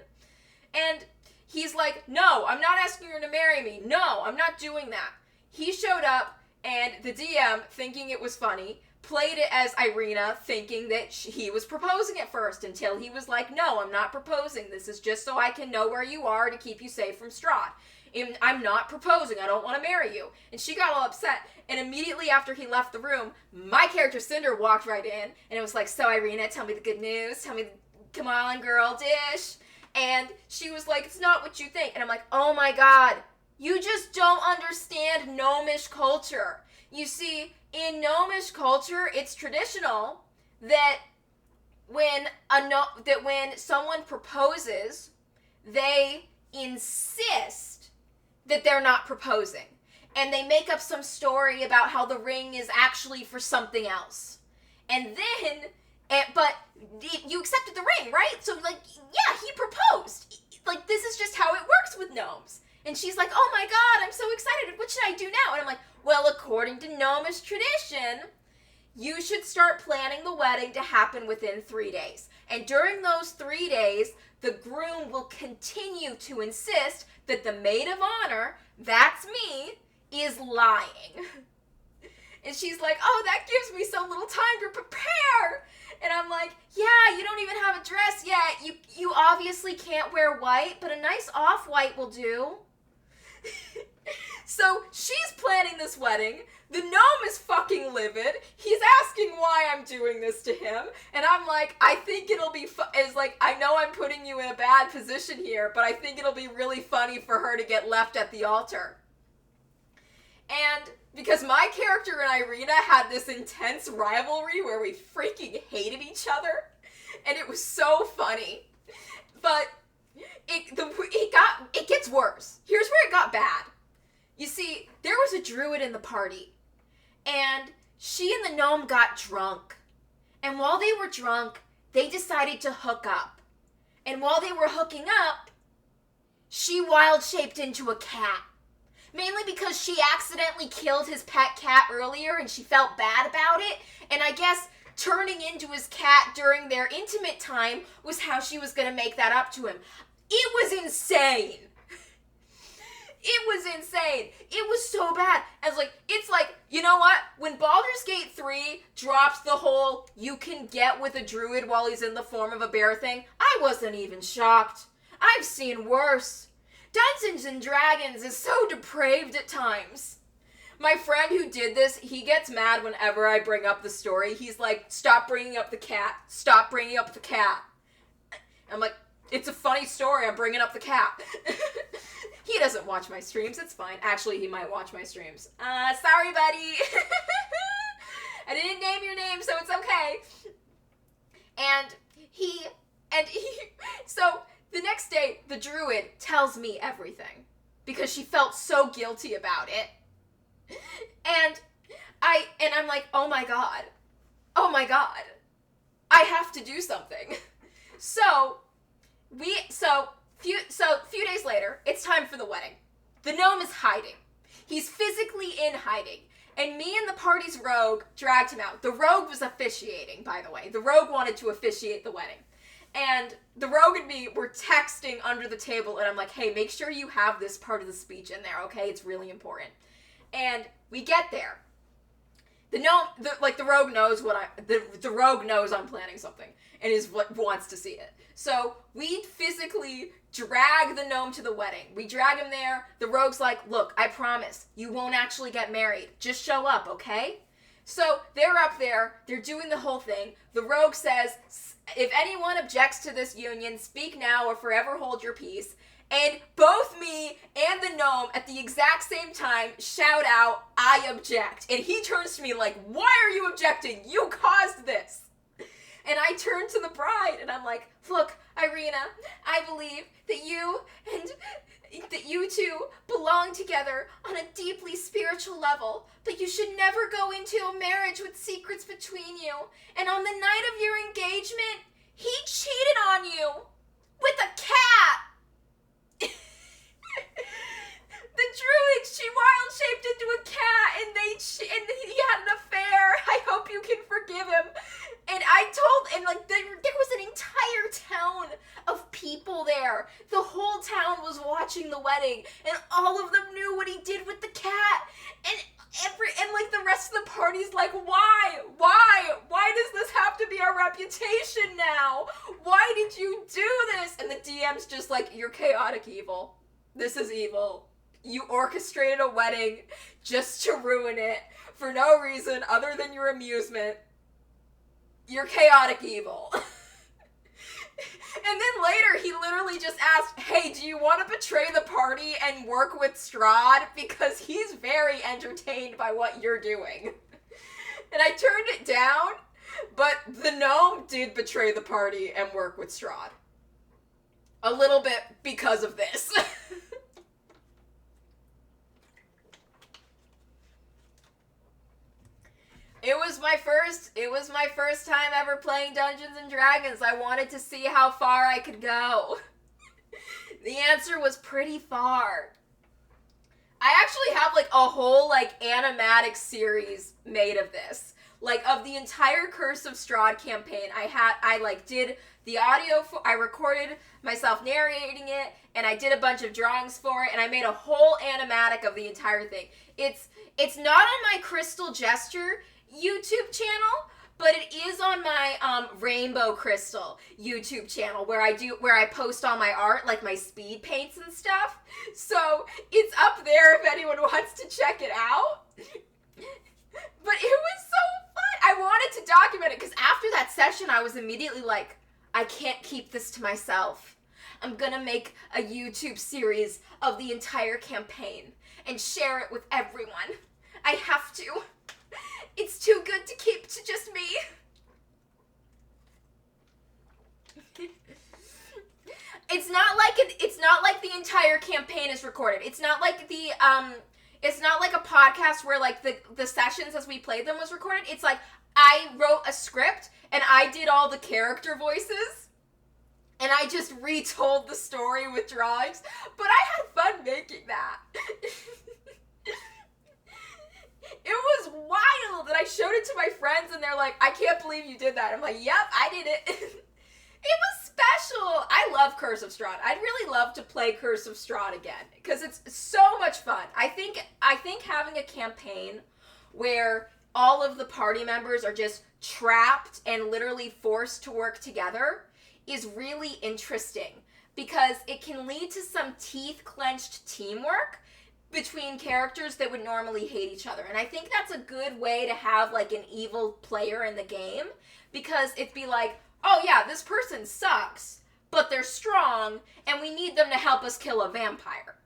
And he's like, no, I'm not asking her to marry me. No, I'm not doing that. He showed up, and the DM, thinking it was funny, played it as Irina, thinking that he was proposing at first, until he was like, no, I'm not proposing. This is just so I can know where you are to keep you safe from Strahd. I'm not proposing. I don't want to marry you. And she got all upset. And immediately after he left the room, my character Cinder walked right in. And it was like, so Irina, tell me the good news. Come on, girl, dish. And she was like, it's not what you think. And I'm like, oh my God, you just don't understand gnomish culture. You see, in gnomish culture, it's traditional that when someone proposes, they insist that they're not proposing. And they make up some story about how the ring is actually for something else. And then, but you accepted the ring, right? So like, yeah, he proposed. Like, this is just how it works with gnomes. And she's like, oh my God, I'm so excited. What should I do now? And I'm like, well, according to gnomish tradition, you should start planning the wedding to happen within 3 days. And during those 3 days, the groom will continue to insist that the maid of honor, that's me, is lying. And she's like, oh, that gives me so little time to prepare. And I'm like, yeah, you don't even have a dress yet. You obviously can't wear white, but a nice off-white will do. So she's planning this wedding. The gnome is fucking livid. He's asking why I'm doing this to him. And I'm like, I think it'll be I know I'm putting you in a bad position here, but I think it'll be really funny for her to get left at the altar. And because my character and Irina had this intense rivalry where we freaking hated each other, and it was so funny. But it gets worse. Here's where it got bad. You see, there was a druid in the party, and she and the gnome got drunk. And while they were drunk, they decided to hook up. And while they were hooking up, she wild-shaped into a cat. Mainly because she accidentally killed his pet cat earlier and she felt bad about it. And I guess turning into his cat during their intimate time was how she was going to make that up to him. It was insane. It was insane. It was so bad. It's like, you know what? When Baldur's Gate 3 drops the whole you can get with a druid while he's in the form of a bear thing, I wasn't even shocked. I've seen worse. Dungeons and Dragons is so depraved at times. My friend who did this, he gets mad whenever I bring up the story. He's like, stop bringing up the cat. Stop bringing up the cat. I'm like, it's a funny story. I'm bringing up the cat. He doesn't watch my streams. It's fine. Actually, he might watch my streams. Sorry, buddy. I didn't name your name, so it's okay. So the next day, the druid tells me everything because she felt so guilty about it. And I'm like, oh my God, I have to do something. So few days later, it's time for the wedding. The gnome is hiding. He's physically in hiding. And me and the party's rogue dragged him out. The rogue was officiating, by the way. The rogue wanted to officiate the wedding. And the rogue and me were texting under the table, and I'm like, hey, make sure you have this part of the speech in there, okay? It's really important. And we get there. The rogue knows the rogue knows I'm planning something and wants to see it. So we physically drag the gnome to the wedding. We drag him there. The rogue's like, look, I promise, you won't actually get married. Just show up, okay? So they're up there. They're doing the whole thing. The rogue says, if anyone objects to this union, speak now or forever hold your peace. And both me and the gnome at the exact same time shout out, I object. And he turns to me like, why are you objecting? You caused this. And I turn to the bride and I'm like, look, Irina, I believe that you two belong together on a deeply spiritual level, but you should never go into a marriage with secrets between you. And on the night of your engagement, he cheated on you with a cat. The druid, she wild shaped into a cat, and he had an affair. I hope you can forgive him. And there was an entire town of people there. The whole town was watching the wedding, and all of them knew what he did with the cat. And the rest of the party's like, why? Why does this have to be our reputation now? Why did you do this? And the DM's just like, you're chaotic evil. This is evil. You orchestrated a wedding just to ruin it for no reason other than your amusement. You're chaotic evil. And then later he literally just asked, hey, do you want to betray the party and work with Strahd? Because he's very entertained by what you're doing. And I turned it down, but the gnome did betray the party and work with Strahd. A little bit because of this. It was my first time ever playing Dungeons and Dragons. I wanted to see how far I could go. The answer was pretty far. I actually have a whole animatic series made of this. Of the entire Curse of Strahd campaign, I did the audio I recorded myself narrating it, and I did a bunch of drawings for it, and I made a whole animatic of the entire thing. It's not on my Crystal Gesture YouTube channel, but it is on my Rainbow Crystal YouTube channel where I post all my art, my speed paints and stuff. So it's up there if anyone wants to check it out. But it was so fun. I wanted to document it because after that session, I was immediately like, I can't keep this to myself. I'm gonna make a YouTube series of the entire campaign and share it with everyone. I have to. It's too good to keep to just me. It's not like the entire campaign is recorded. It's not like it's not like a podcast where the sessions as we played them was recorded. It's like I wrote a script and I did all the character voices and I just retold the story with drawings, but I had fun making that. It was wild, and I showed it to my friends, and they're like, I can't believe you did that. I'm like, yep, I did it. It was special. I love Curse of Strahd. I'd really love to play Curse of Strahd again, because it's so much fun. I think having a campaign where all of the party members are just trapped and literally forced to work together is really interesting, because it can lead to some teeth-clenched teamwork between characters that would normally hate each other. And I think that's a good way to have an evil player in the game, because it'd be like, oh yeah, this person sucks, but they're strong, and we need them to help us kill a vampire.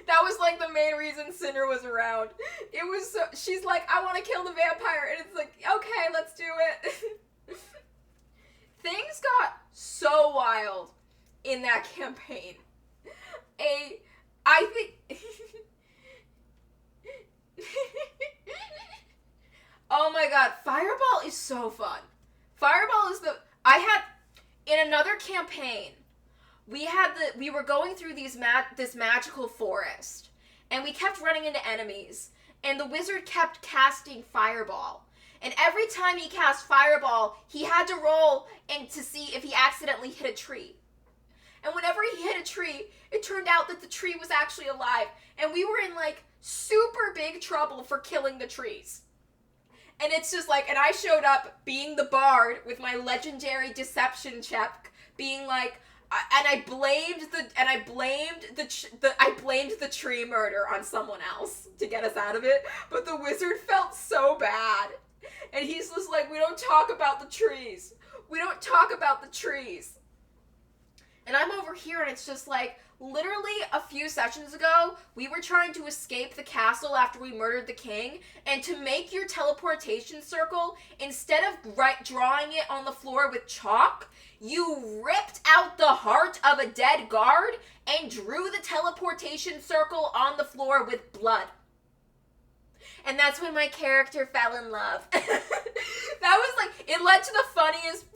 That was the main reason Cinder was around. It was so, she's like, I want to kill the vampire, and it's like, okay, let's do it. Things got so wild in that campaign. I think oh my god, Fireball is so fun. Fireball is in another campaign, we were going through this magical forest, and we kept running into enemies, and the wizard kept casting Fireball. And every time he cast Fireball, he had to roll and to see if he accidentally hit a tree. And whenever he hit a tree, it turned out that the tree was actually alive. And we were in super big trouble for killing the trees. And it's just and I showed up being the bard with my legendary deception check being like, I blamed the tree murder on someone else to get us out of it, but the wizard felt so bad. And he's just like, we don't talk about the trees. We don't talk about the trees. And I'm over here and it's just like, literally a few sessions ago, we were trying to escape the castle after we murdered the king, and to make your teleportation circle, instead of drawing it on the floor with chalk, you ripped out the heart of a dead guard and drew the teleportation circle on the floor with blood. And that's when my character fell in love. That was like, it led to the funniest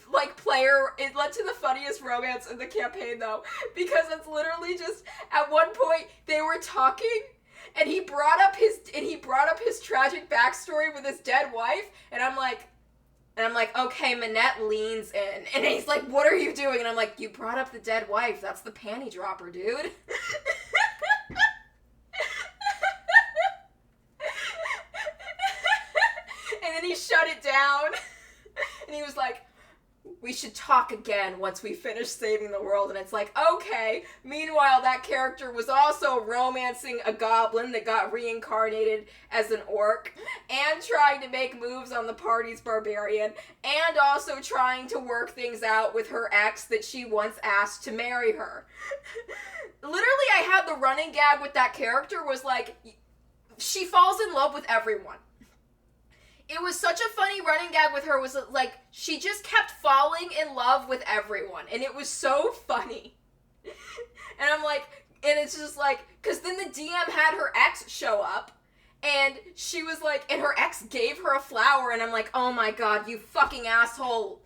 it led to the funniest romance in the campaign though, because it's literally just, at one point they were talking and he brought up his tragic backstory with his dead wife, and I'm like, okay, Manette leans in and he's like, what are you doing? And I'm like, you brought up the dead wife, that's the panty dropper, dude. And then he shut it down and he was like, we should talk again once we finish saving the world. And it's like, okay. Meanwhile, that character was also romancing a goblin that got reincarnated as an orc, and trying to make moves on the party's barbarian, and also trying to work things out with her ex that she once asked to marry her. Literally, I had the running gag with that character was like, she falls in love with everyone. It was such a funny running gag with her, was like, she just kept falling in love with everyone. And it was so funny. And I'm like, and it's just like, because then the DM had her ex show up. And she was like, and her ex gave her a flower. And I'm like, oh my god, you fucking asshole.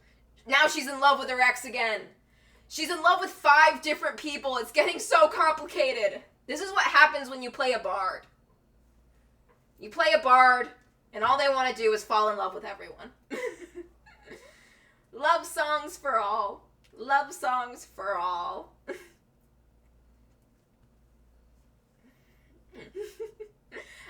Now she's in love with her ex again. She's in love with 5 different people. It's getting so complicated. This is what happens when you play a bard. You play a bard, and all they want to do is fall in love with everyone. Love songs for all. Love songs for all.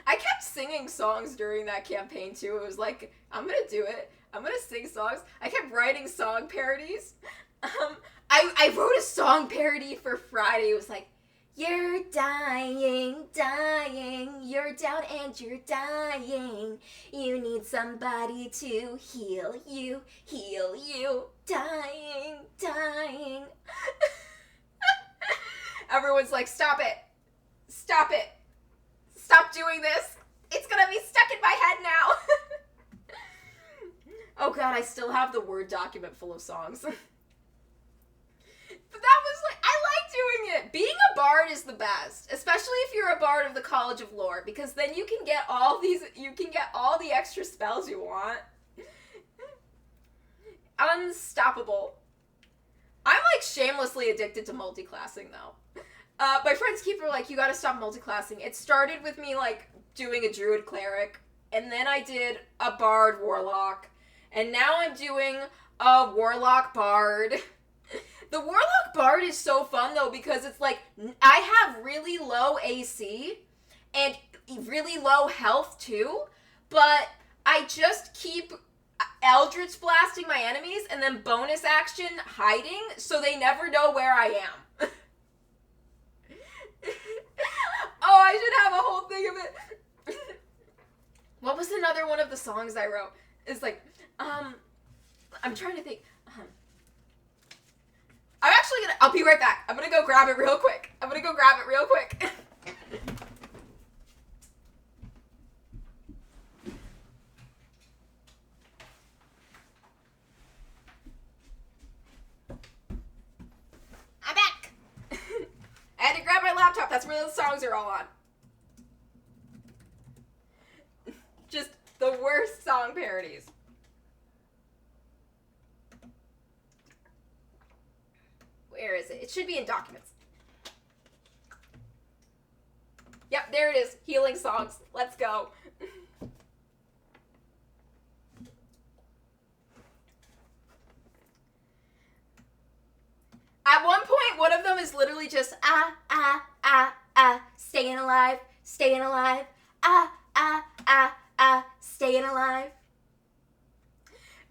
I kept singing songs during that campaign too. It was like, I'm gonna do it. I'm gonna sing songs. I kept writing song parodies. I wrote a song parody for Friday. It was like, you're dying, dying, you're down and you're dying. You need somebody to heal you, dying, dying. Everyone's like, stop it, stop doing this. It's gonna be stuck in my head now. Oh god, I still have the Word document full of songs. But that was like, I like doing it. Being a bard is the best, especially if you're a bard of the College of Lore, because then you can get all the extra spells you want. Unstoppable. I'm like shamelessly addicted to multiclassing though. My friends keep are like, you gotta stop multiclassing. It started with me like doing a druid cleric, and then I did a bard warlock, and now I'm doing a warlock bard. The warlock bard is so fun though, because it's like, I have really low AC and really low health too, but I just keep eldritch blasting my enemies and then bonus action hiding so they never know where I am. Oh, I should have a whole thing of it. What was another one of the songs I wrote? It's like, I'm trying to think. I'll be right back. I'm gonna go grab it real quick. I'm back. I had to grab my laptop. That's where the songs are all on. Just the worst song parodies. Where is it? It should be in documents. Yep, there it is. Healing songs. Let's go. At one point, one of them is literally just, staying alive, staying alive, staying alive.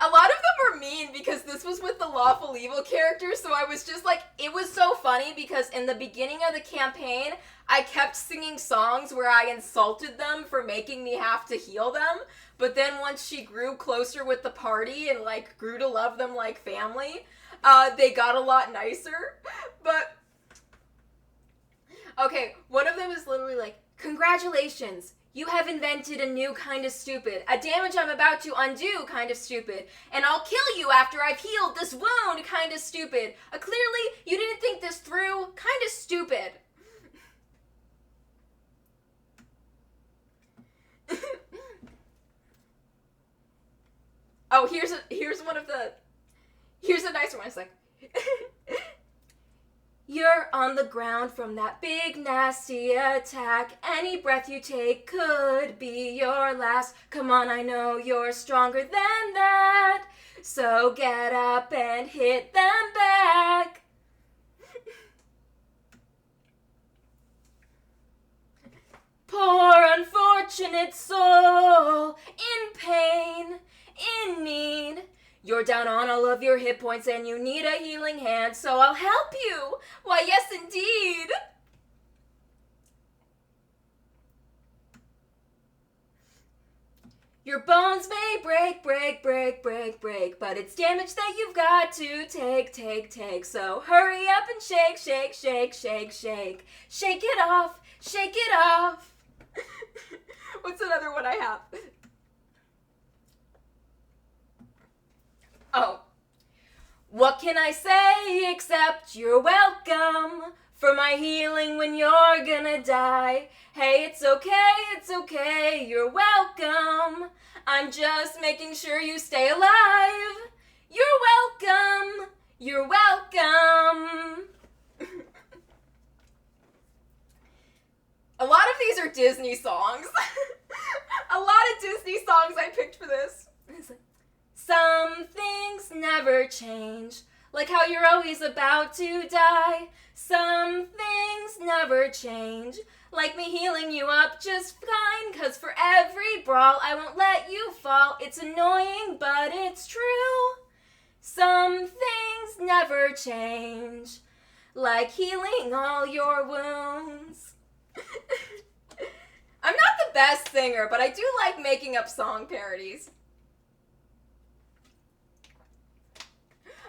A lot of them were mean because this was with the lawful evil characters, so I was just like, it was so funny because in the beginning of the campaign, I kept singing songs where I insulted them for making me have to heal them, but then once she grew closer with the party and like grew to love them like family, they got a lot nicer. But okay, one of them is literally like, congratulations, you have invented a new kind of stupid, a damage I'm about to undo kind of stupid, and I'll kill you after I've healed this wound kind of stupid. Clearly, you didn't think this through kind of stupid. Oh, here's a nicer one. It's like, you're on the ground from that big nasty attack. Any breath you take could be your last. Come on, I know you're stronger than that. So get up and hit them back. Poor unfortunate soul, in pain, in need. You're down on all of your hit points and you need a healing hand, so I'll help you. Why, yes, indeed. Your bones may break, but it's damage that you've got to take. So hurry up and shake. Shake it off. What's another one I have? Oh. What can I say except you're welcome for my healing when you're gonna die? Hey, it's okay, you're welcome. I'm just making sure you stay alive. You're welcome. A lot of these are Disney songs. A lot of Disney songs I picked for this. Some things never change, like how you're always about to die. Some things never change, like me healing you up just fine. 'Cause for every brawl, I won't let you fall. It's annoying, but it's true. Some things never change, like healing all your wounds. I'm not the best singer, but I do like making up song parodies.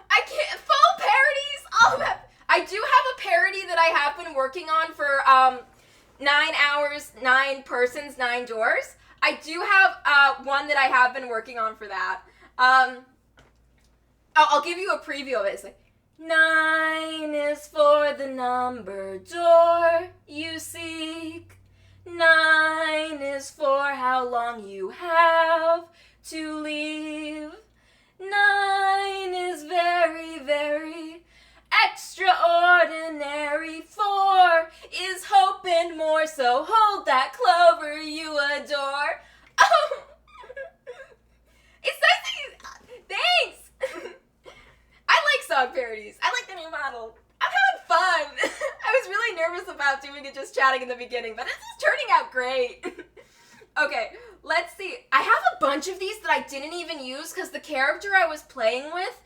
I can't, full parodies, all of that. I do have a parody that I have been working on for 9 hours, 9 persons, 9 doors. I do have one that I have been working on for that. I'll give you a preview of it. It's like, 9 is for the number door you seek. 9 is for how long you have to leave. 9 is very, very extraordinary. 4 is hope and more, so hold that clover you adore. Oh, it's nice that you, thanks. I like song parodies. I like the new model. I'm having fun. I was really nervous about doing it just chatting in the beginning, but this is turning out great. Okay, let's see. I have a bunch of these that I didn't even use because the character I was playing with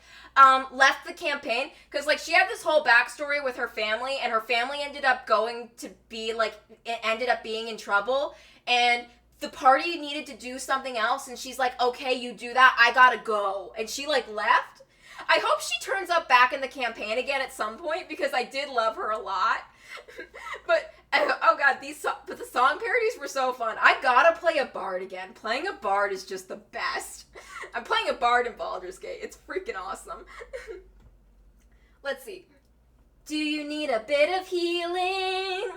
left the campaign because, like, she had this whole backstory with her family, and her family ended up being in trouble, and the party needed to do something else, and she's like, okay, you do that, I gotta go. And she, like, left. I hope she turns up back in the campaign again at some point because I did love her a lot. But, oh god, but the song parodies were so fun. I gotta play a bard again. Playing a bard is just the best. I'm playing a bard in Baldur's Gate. It's freaking awesome. Let's see. Do you need a bit of healing?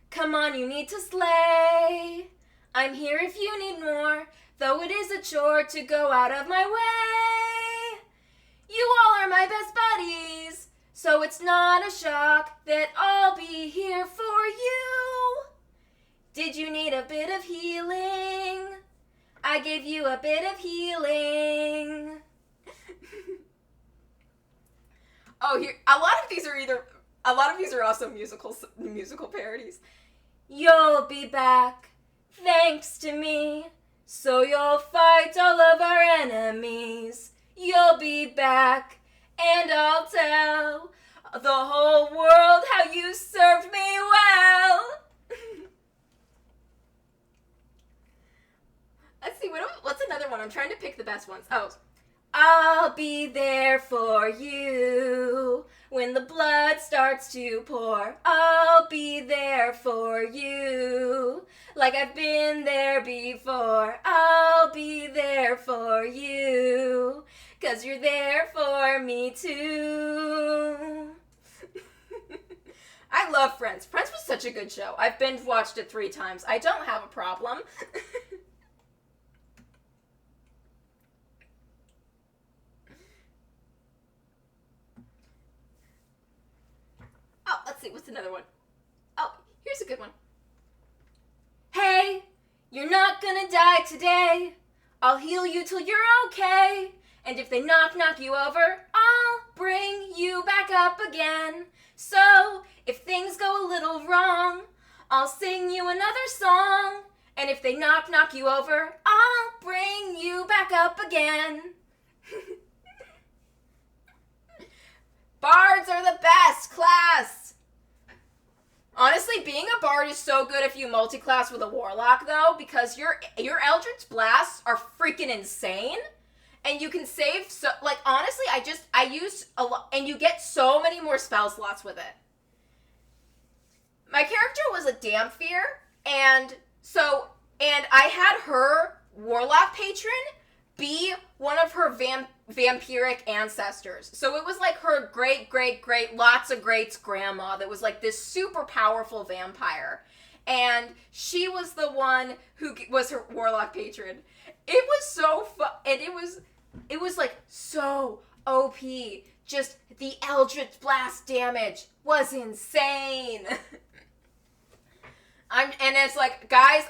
Come on, you need to slay. I'm here if you need more, though it is a chore to go out of my way. You all are my best buddies, so it's not a shock that I'll be here for you. Did you need a bit of healing? I gave you a bit of healing. Oh, here, a lot of these are also musical parodies. You'll be back, thanks to me, so you'll fight all of our enemies. you'll be back, and I'll tell the whole world how you served me well. Let's see, what's another one? I'm trying to pick the best ones. Oh. I'll be there for you when the blood starts to pour. I'll be there for you like I've been there before. I'll be there for you 'cause you're there for me too. I love Friends. Friends was such a good show. I've binge watched it 3 times. I don't have a problem. Oh, let's see, what's another one? Oh, here's a good one. Hey, you're not gonna die today. I'll heal you till you're okay. And if they knock you over, I'll bring you back up again. So, if things go a little wrong, I'll sing you another song. And if they knock you over, I'll bring you back up again. Bards are the best class! Honestly, being a bard is so good if you multi-class with a warlock, though, because your Eldritch Blasts are freaking insane, and you can save so, like, honestly, I use a lot, and you get so many more spell slots with it. My character was a Damphir, and I had her warlock patron be one of her vampiric ancestors. So it was like her great, lots of greats grandma that was like this super powerful vampire. And she was the one who was her warlock patron. It was so fun. And it was like so OP. Just the Eldritch Blast damage was insane. And it's like, guys,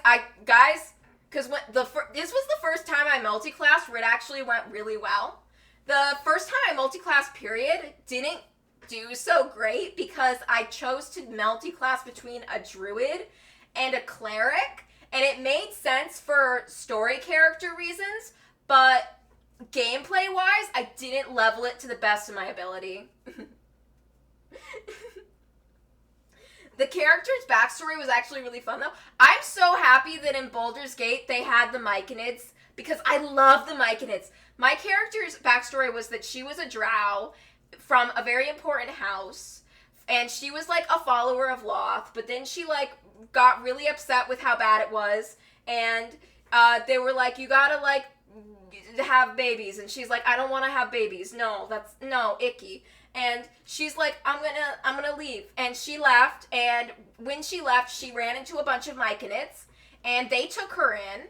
because this was the first time I multi-classed where it actually went really well. The first time I multi-classed, period, didn't do so great because I chose to multi-class between a druid and a cleric, and it made sense for story character reasons, but gameplay-wise, I didn't level it to the best of my ability. The character's backstory was actually really fun, though. I'm so happy that in Baldur's Gate they had the Myconids, because I love the Myconids. My character's backstory was that she was a drow from a very important house, and she was, like, a follower of Loth, but then she, like, got really upset with how bad it was, and they were like, you gotta, like, have babies, and she's like, I don't want to have babies. No, icky. And she's like, I'm gonna leave. And she left, and when she left, she ran into a bunch of Myconids, and they took her in,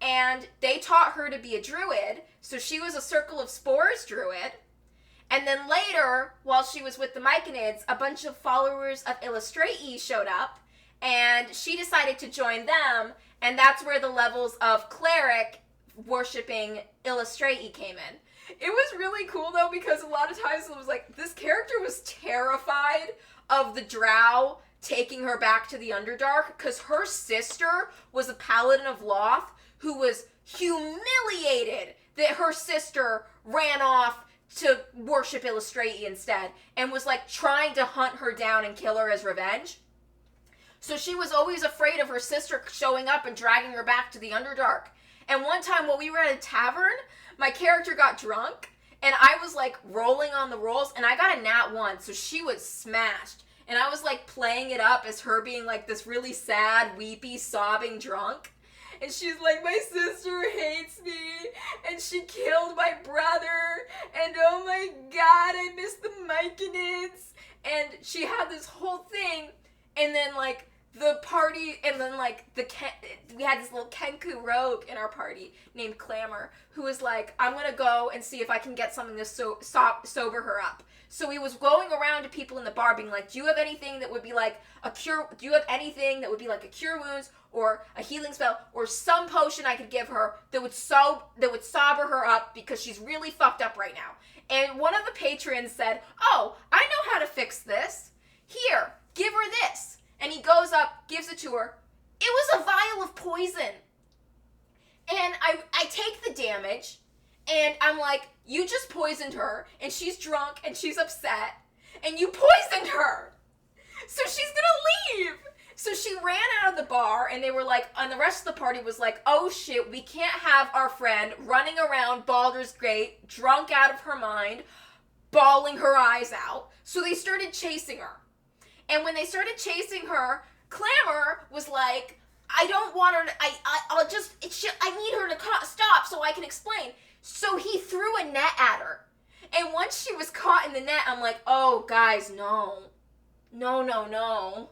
and they taught her to be a druid, so she was a Circle of Spores druid. And then later, while she was with the Myconids, a bunch of followers of Illustrae showed up, and she decided to join them, and that's where the levels of cleric worshipping Illustrae came in. It was really cool, though, because a lot of times it was like, this character was terrified of the drow taking her back to the Underdark, because her sister was a paladin of Loth who was humiliated that her sister ran off to worship Illustrae instead, and was, like, trying to hunt her down and kill her as revenge. So she was always afraid of her sister showing up and dragging her back to the Underdark. And one time while we were at a tavern, my character got drunk, and I was, like, rolling on the rolls, and I got a nat 1, so she was smashed. And I was, like, playing it up as her being, like, this really sad, weepy, sobbing drunk. And she's like, my sister hates me, and she killed my brother, and oh my god, I miss the Myconids. And she had this whole thing, and then, like, the party, and then, like, we had this little Kenku rogue in our party named Clamor, who was like, I'm gonna go and see if I can get something to sober her up. So he was going around to people in the bar being like, do you have anything that would be like a cure, do you have anything that would be like a cure wounds, or a healing spell, or some potion I could give her that would sober her up, because she's really fucked up right now. And one of the patrons said, oh, I know how to fix this. Here, give her this. And he goes up, gives it to her. It was a vial of poison. And I take the damage, And I'm like, you just poisoned her, and she's drunk, and she's upset, and you poisoned her. So she's gonna leave. So she ran out of the bar, and they were like, and the rest of the party was like, oh shit, we can't have our friend running around Baldur's Gate, drunk out of her mind, bawling her eyes out. So they started chasing her. And when they started chasing her, Clamor was like, I don't want her to, I need her to stop so I can explain. So he threw a net at her. And once she was caught in the net, I'm like, oh, guys, no. No.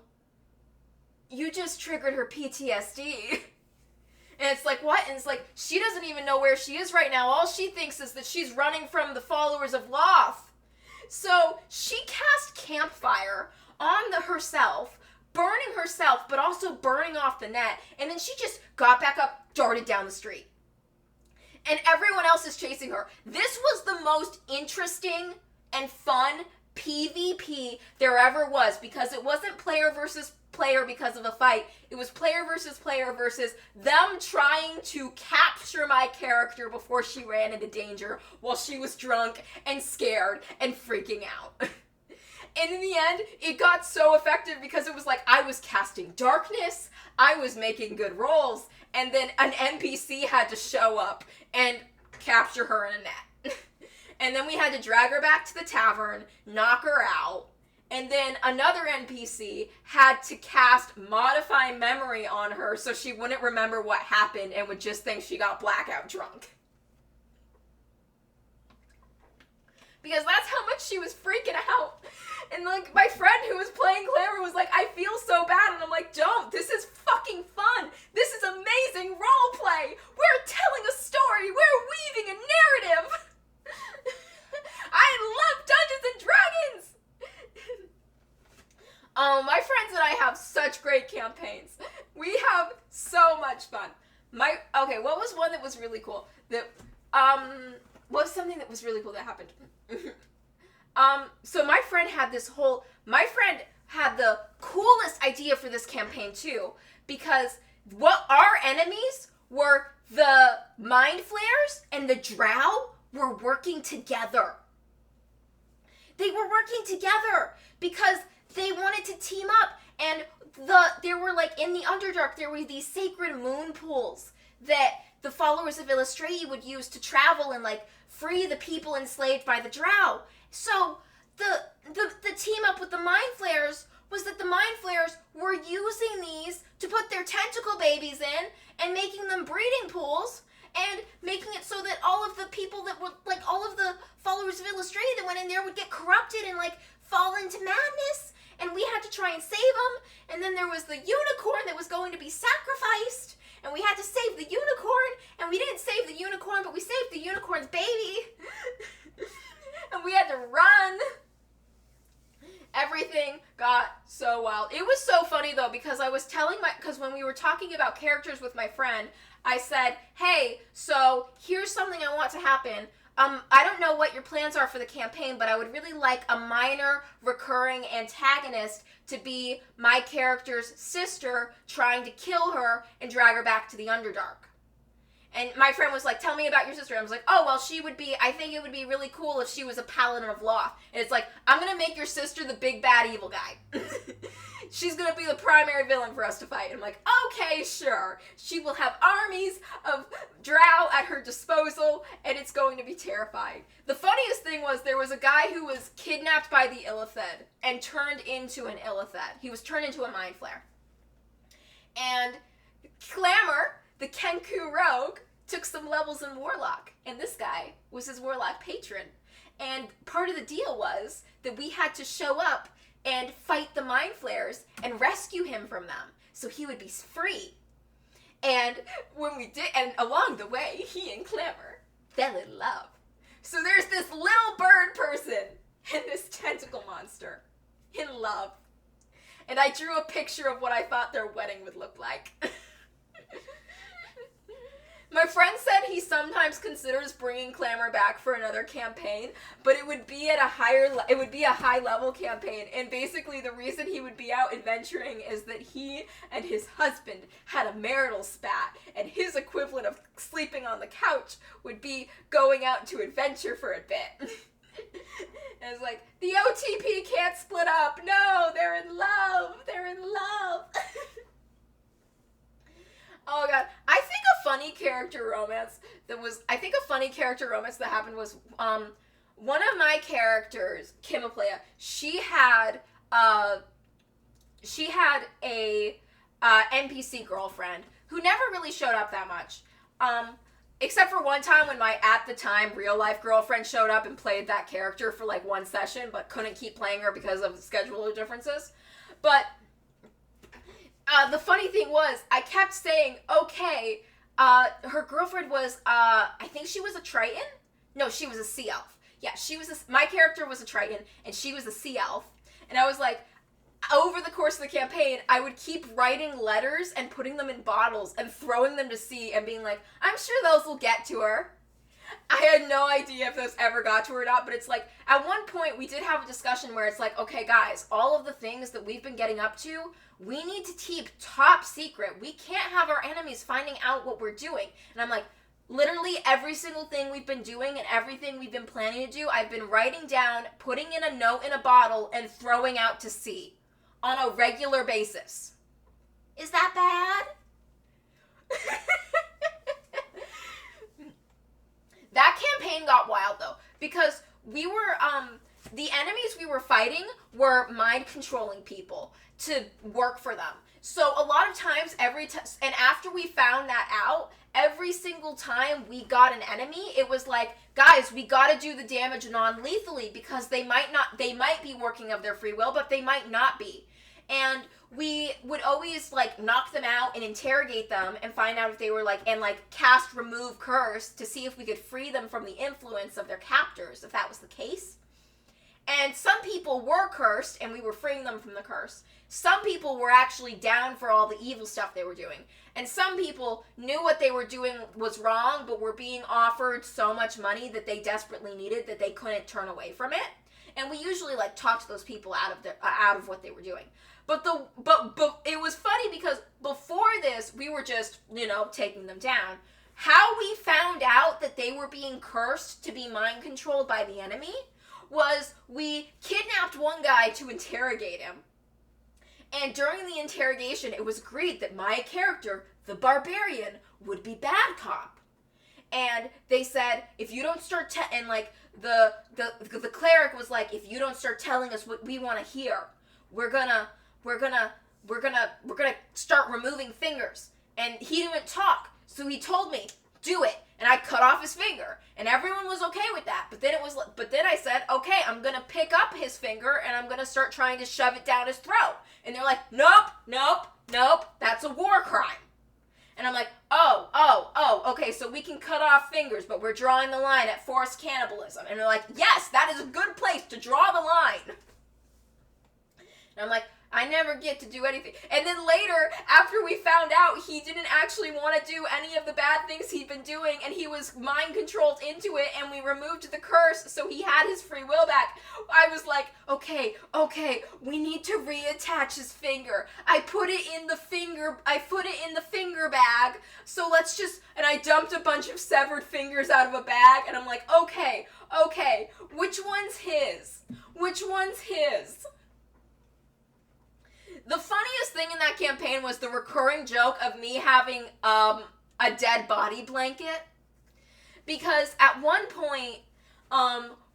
You just triggered her PTSD. And it's like, what? And it's like, she doesn't even know where she is right now. All she thinks is that she's running from the followers of Loth. So she cast Campfire on herself, burning herself, but also burning off the net. And then she just got back up, darted down the street. And everyone else is chasing her. This was the most interesting and fun PvP there ever was, because it wasn't player versus player because of a fight. It was player versus them trying to capture my character before she ran into danger while she was drunk and scared and freaking out. And in the end, it got so effective because it was like I was casting darkness, I was making good rolls, and then an NPC had to show up and capture her in a net. And then we had to drag her back to the tavern, knock her out, and then another NPC had to cast Modify Memory on her so she wouldn't remember what happened and would just think she got blackout drunk. Because that's how much she was freaking out. And like my friend who was playing Clamor was like, I feel so bad. And I'm like, don't. This is fucking fun. This is amazing role play. We're telling a story. We're weaving a narrative. I love Dungeons and Dragons. My friends and I have such great campaigns. We have so much fun. What was one that was really cool? What was something that was really cool that happened? So my friend had the coolest idea for this campaign too, because what our enemies were, the Mind Flayers and the Drow were working together. They were working together because they wanted to team up, and there were like in the Underdark there were these sacred moon pools that the followers of Illustrati would use to travel and like free the people enslaved by the Drow. So the team up with the Mind Flayers was that the Mind Flayers were using these to put their tentacle babies in and making them breeding pools and making it so that all of the people that were like all of the followers of Illustrati that went in there would get corrupted and like fall into madness, and we had to try and save them. And then there was the unicorn that was going to be sacrificed, and we had to save the unicorn, and we didn't save the unicorn, but we saved the unicorn's baby. And we had to run. Everything got so wild. It was so funny though, because because when we were talking about characters with my friend, I said, hey, so here's something I want to happen. I don't know what your plans are for the campaign, but I would really like a minor recurring antagonist to be my character's sister trying to kill her and drag her back to the Underdark. And my friend was like, tell me about your sister. I was like, oh, well, I think it would be really cool if she was a paladin of Loth. And it's like, I'm going to make your sister the big bad evil guy. She's going to be the primary villain for us to fight. And I'm like, okay, sure. She will have armies of drow at her disposal, and it's going to be terrifying. The funniest thing was there was a guy who was kidnapped by the Illithid and turned into an Illithid. He was turned into a Mind Flayer. And Clamor, the Kenku rogue, took some levels in Warlock, and this guy was his Warlock patron. And part of the deal was that we had to show up and fight the Mind Flayers and rescue him from them so he would be free. And when we did, and along the way, he and Clamor fell in love. So there's this little bird person and this tentacle monster in love. And I drew a picture of what I thought their wedding would look like. My friend said he sometimes considers bringing Clamor back for another campaign, but it would be at a high level campaign, and basically the reason he would be out adventuring is that he and his husband had a marital spat, and his equivalent of sleeping on the couch would be going out to adventure for a bit. And it's like, the OTP can't split up. No, they're in love. They're in love. Oh god, I think a funny character romance that happened was one of my characters, Kimaplaya, she had a NPC girlfriend who never really showed up that much. Except for one time when my, at the time, real life girlfriend showed up and played that character for like one session, but couldn't keep playing her because of scheduler differences. But the funny thing was, I kept saying, okay, her girlfriend was, I think she was a Triton? No, she was a Sea Elf. Yeah, my character was a Triton, and she was a Sea Elf. And I was like, over the course of the campaign, I would keep writing letters and putting them in bottles and throwing them to sea and being like, I'm sure those will get to her. I had no idea if those ever got to her or not, but it's like, at one point, we did have a discussion where it's like, okay, guys, all of the things that we've been getting up to, we need to keep top secret. We can't have our enemies finding out what we're doing. And I'm like, literally every single thing we've been doing and everything we've been planning to do, I've been writing down, putting in a note in a bottle, and throwing out to sea on a regular basis. Is that bad? That campaign got wild though, because we were, the enemies we were fighting were mind controlling people to work for them. So a lot of times, and after we found that out, every single time we got an enemy, it was like, guys, we gotta do the damage non-lethally because they might be working of their free will, but they might not be. And we would always like knock them out and interrogate them and find out if they were like, and like cast remove curse to see if we could free them from the influence of their captors, if that was the case. And some people were cursed and we were freeing them from the curse. Some people were actually down for all the evil stuff they were doing. And some people knew what they were doing was wrong, but were being offered so much money that they desperately needed that they couldn't turn away from it. And we usually like talked those people out of what they were doing. But it was funny because before this, we were just, taking them down. How we found out that they were being cursed to be mind controlled by the enemy was we kidnapped one guy to interrogate him. And during the interrogation, it was agreed that my character, the barbarian, would be bad cop. And they said, if you don't start and like the cleric was like, if you don't start telling us what we want to hear, we're gonna start removing fingers. And he didn't talk, so he told me, do it. And I cut off his finger, and everyone was okay with that. But then I said, okay, I'm gonna pick up his finger and I'm gonna start trying to shove it down his throat. And they're like, nope, that's a war crime. And I'm like, oh, okay, so we can cut off fingers, but we're drawing the line at forced cannibalism. And they're like, yes, that is a good place to draw the line. And I'm like, I never get to do anything. And then later, after we found out he didn't actually want to do any of the bad things he'd been doing, and he was mind controlled into it, and we removed the curse so he had his free will back, I was like, okay, we need to reattach his finger. I put it in the finger bag, so let's just, and I dumped a bunch of severed fingers out of a bag, and I'm like, okay, which one's his? The funniest thing in that campaign was the recurring joke of me having a dead body blanket. Because at one point,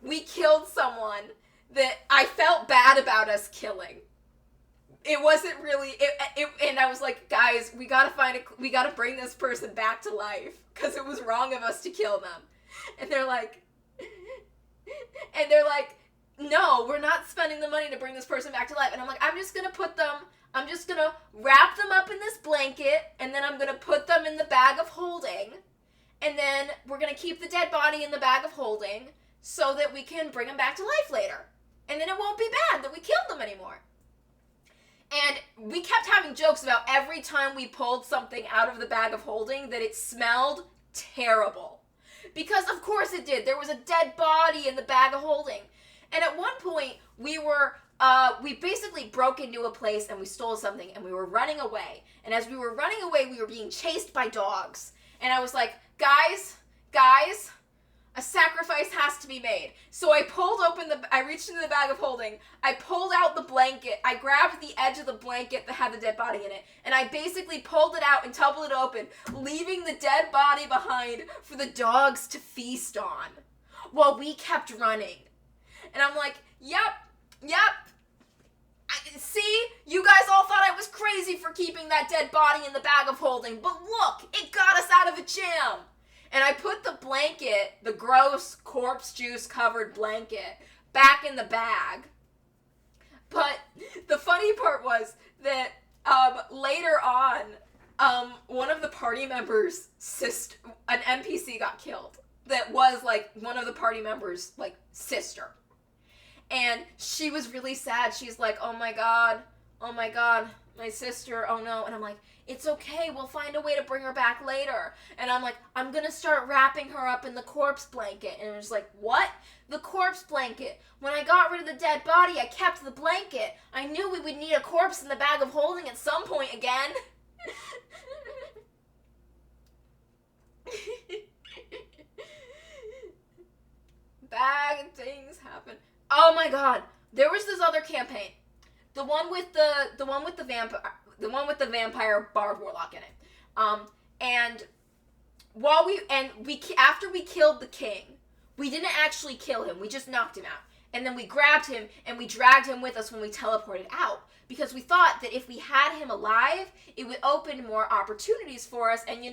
we killed someone that I felt bad about us killing. It wasn't really, and I was like, guys, we gotta bring this person back to life. Because it was wrong of us to kill them. And they're like, no, we're not spending the money to bring this person back to life. And I'm like, I'm just gonna wrap them up in this blanket, and then I'm gonna put them in the bag of holding, and then we're gonna keep the dead body in the bag of holding so that we can bring them back to life later. And then it won't be bad that we killed them anymore. And we kept having jokes about every time we pulled something out of the bag of holding that it smelled terrible. Because of course it did. There was a dead body in the bag of holding. And at one point, we basically broke into a place and we stole something and we were running away. And as we were running away, we were being chased by dogs. And I was like, guys, a sacrifice has to be made. So I reached into the bag of holding, I pulled out the blanket, I grabbed the edge of the blanket that had the dead body in it, and I basically pulled it out and tumbled it open, leaving the dead body behind for the dogs to feast on, while we kept running. And I'm like, yep. See, you guys all thought I was crazy for keeping that dead body in the bag of holding, but look, it got us out of a jam. And I put the blanket, the gross corpse juice covered blanket, back in the bag. But the funny part was that later on, one of the party members' an NPC got killed. That was like one of the party members' like sister. And she was really sad. She's like, oh my god, my sister, oh no. And I'm like, it's okay, we'll find a way to bring her back later. And I'm like, I'm gonna start wrapping her up in the corpse blanket. And it was like, what? The corpse blanket. When I got rid of the dead body, I kept the blanket. I knew we would need a corpse in the bag of holding at some point again. Bad things happen. Oh my god, there was this other campaign. The one with the vampire bard warlock in it. And after we killed the king, we didn't actually kill him. We just knocked him out. And then we grabbed him and we dragged him with us when we teleported out, because we thought that if we had him alive, it would open more opportunities for us. And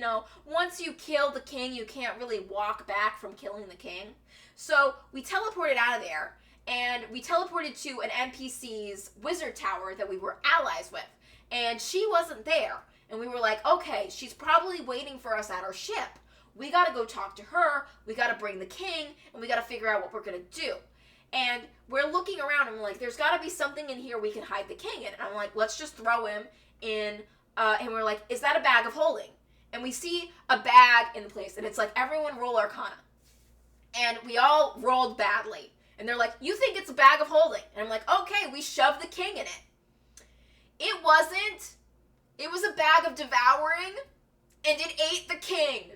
once you kill the king, you can't really walk back from killing the king. So we teleported out of there. And we teleported to an NPC's wizard tower that we were allies with. And she wasn't there. And we were like, okay, she's probably waiting for us at our ship. We gotta go talk to her, we gotta bring the king, and we gotta figure out what we're gonna do. And we're looking around and we're like, there's gotta be something in here we can hide the king in. And I'm like, let's just throw him in, and we're like, is that a bag of holding? And we see a bag in the place, and it's like, everyone roll Arcana. And we all rolled badly. And they're like, you think it's a bag of holding? And I'm like, okay, we shoved the king in it. It wasn't. It was a bag of devouring, and it ate the king.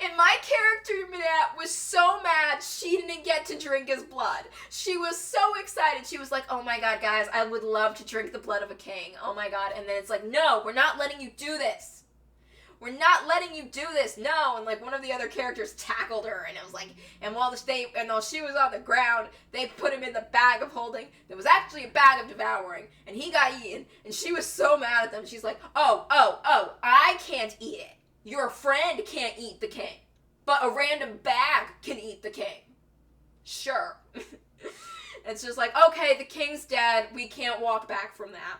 And my character, Minette, was so mad she didn't get to drink his blood. She was so excited. She was like, oh my god, guys, I would love to drink the blood of a king. Oh my god. And then it's like, no, we're not letting you do this. We're not letting you do this, no. And like one of the other characters tackled her, and it was like, and while she was on the ground, they put him in the bag of holding. There was actually a bag of devouring, and he got eaten, and she was so mad at them. She's like, oh, I can't eat it. Your friend can't eat the king, but a random bag can eat the king. Sure. It's just like, okay, the king's dead. We can't walk back from that.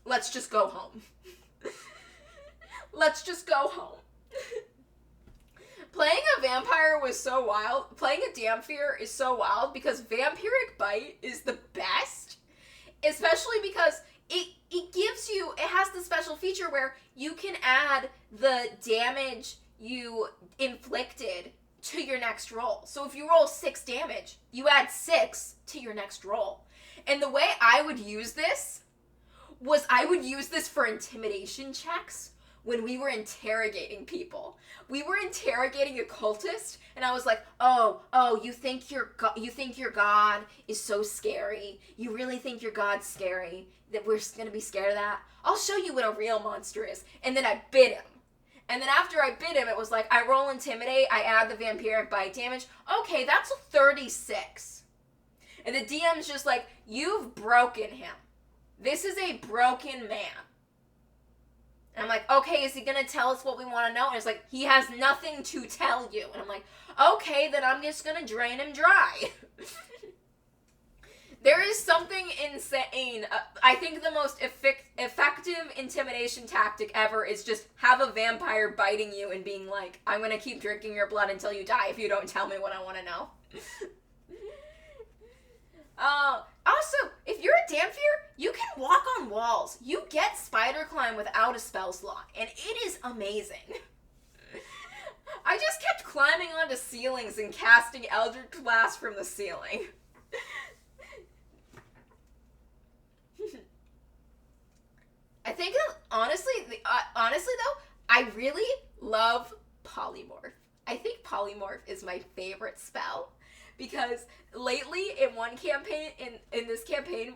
Let's just go home. Let's just go home. Playing a vampire was so wild. Playing a Dampier is so wild because Vampiric Bite is the best. Especially because it gives you, it has the special feature where you can add the damage you inflicted to your next roll. So if you roll 6 damage, you add 6 to your next roll. And the way I would use this was I would use this for intimidation checks. When we were interrogating people. We were interrogating a cultist, and I was like, oh, you think your god is so scary? You really think your god's scary? That we're gonna be scared of that? I'll show you what a real monster is. And then I bit him. And then after I bit him, it was like, I roll Intimidate, I add the Vampiric Bite damage. Okay, that's a 36. And the DM's just like, you've broken him. This is a broken man. And I'm like, okay, is he going to tell us what we want to know? And it's like, he has nothing to tell you. And I'm like, okay, then I'm just going to drain him dry. There is something insane. I think the most effective intimidation tactic ever is just have a vampire biting you and being like, I'm going to keep drinking your blood until you die if you don't tell me what I want to know. Also, if you're a Dampier, you can walk on walls. You get spider climb without a spell slot, and it is amazing. climbing onto ceilings and casting Eldritch Blast from the ceiling. I think, honestly though, I really love Polymorph. I think Polymorph is my favorite spell, because lately in one campaign, in this campaign,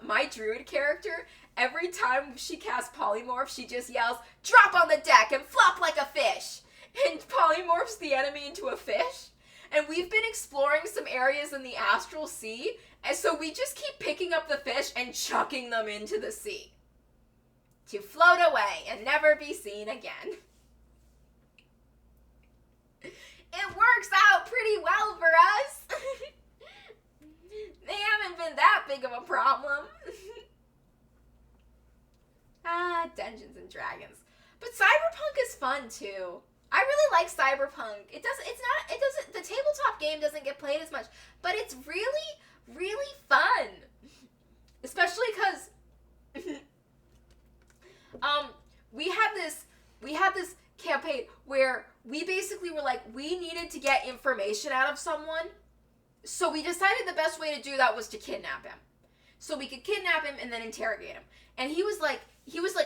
my druid character, every time she casts Polymorph, she just yells, "Drop on the deck and flop like a fish!" And polymorphs the enemy into a fish. And we've been exploring some areas in the Astral Sea, and so we just keep picking up the fish and chucking them into the sea to float away and never be seen again. It works out pretty well for us. They haven't been that big of a problem. Dungeons and Dragons. But Cyberpunk is fun too. I really like Cyberpunk. The tabletop game doesn't get played as much, but it's really, really fun. Especially because we had this campaign where we basically were like, we needed to get information out of someone, so we decided the best way to do that was to kidnap him. So we could kidnap him and then interrogate him. And he was like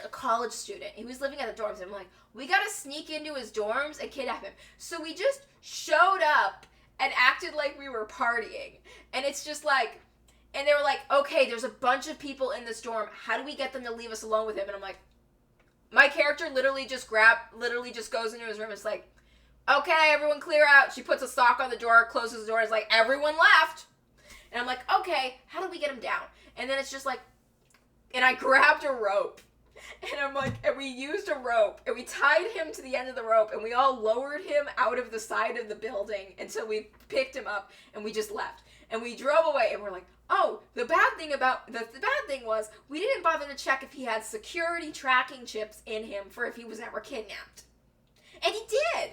a college student. He was living at the dorms. And I'm like, we gotta sneak into his dorms and kidnap him. So we just showed up and acted like we were partying. And it's just like, and they were like, okay, there's a bunch of people in this dorm. How do we get them to leave us alone with him? And I'm like, my character literally just goes into his room and is like, okay, everyone clear out. She puts a sock on the door, closes the door, and is like, everyone left. And I'm like, okay, how do we get him down? And then it's just like, and I grabbed a rope. And I'm like, and we used a rope, and we tied him to the end of the rope, and we all lowered him out of the side of the building until we picked him up, and we just left. And we drove away, and we're like, oh, the bad thing was, we didn't bother to check if he had security tracking chips in him for if he was ever kidnapped. And he did!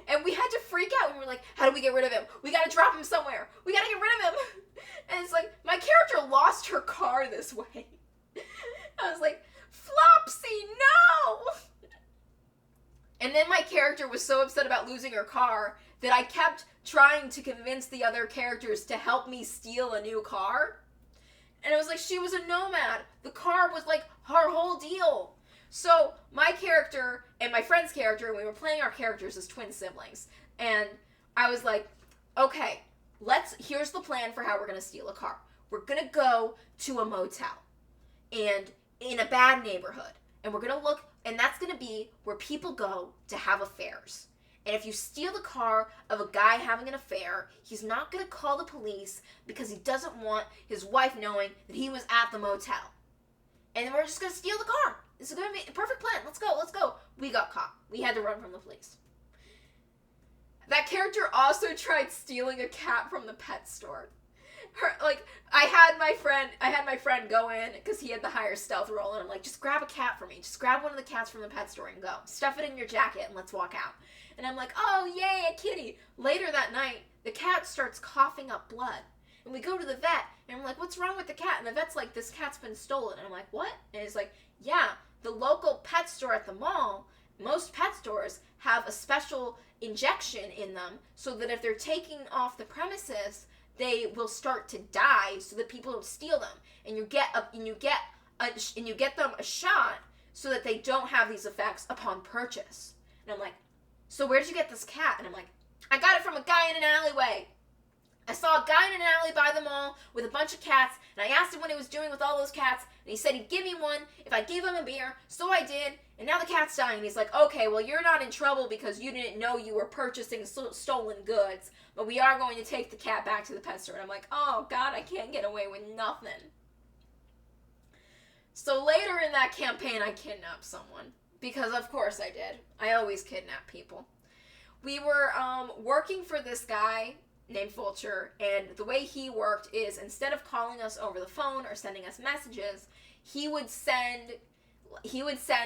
And we had to freak out, and we were like, how do we get rid of him? We gotta drop him somewhere. We gotta get rid of him. And it's like, my character lost her car this way. I was like, Flopsy, no! And then my character was so upset about losing her car that I kept trying to convince the other characters to help me steal a new car. And it was like, she was a nomad. The car was like her whole deal. So my character and my friend's character, we were playing our characters as twin siblings. And I was like, okay, here's the plan for how we're going to steal a car. We're going to go to a motel and in a bad neighborhood. And we're going to look, and that's going to be where people go to have affairs. And if you steal the car of a guy having an affair, he's not going to call the police because he doesn't want his wife knowing that he was at the motel. And then we're just going to steal the car. This is going to be a perfect plan. Let's go. We got caught. We had to run from the police. That character also tried stealing a cat from the pet store. I had my friend go in because he had the higher stealth roll, and I'm like, just grab a cat for me. Just grab one of the cats from the pet store and go. Stuff it in your jacket and let's walk out. And I'm like, oh, yay, a kitty. Later that night, the cat starts coughing up blood. And we go to the vet, and I'm like, what's wrong with the cat? And the vet's like, this cat's been stolen. And I'm like, what? And it's like, yeah, the local pet store at the mall, most pet stores have a special injection in them so that if they're taking off the premises, they will start to die so that people don't steal them. And you get them a shot so that they don't have these effects upon purchase. And I'm like, so where did you get this cat? And I'm like, I got it from a guy in an alleyway. I saw a guy in an alley by the mall with a bunch of cats, and I asked him what he was doing with all those cats, and he said he'd give me one if I gave him a beer, so I did, and now the cat's dying. And he's like, okay, well, you're not in trouble because you didn't know you were purchasing stolen goods, but we are going to take the cat back to the pet store. And I'm like, oh, God, I can't get away with nothing. So later in that campaign, I kidnapped someone, because of course I did. I always kidnap people. We were working for this guy named Vulture, and the way he worked is instead of calling us over the phone or sending us messages, he would send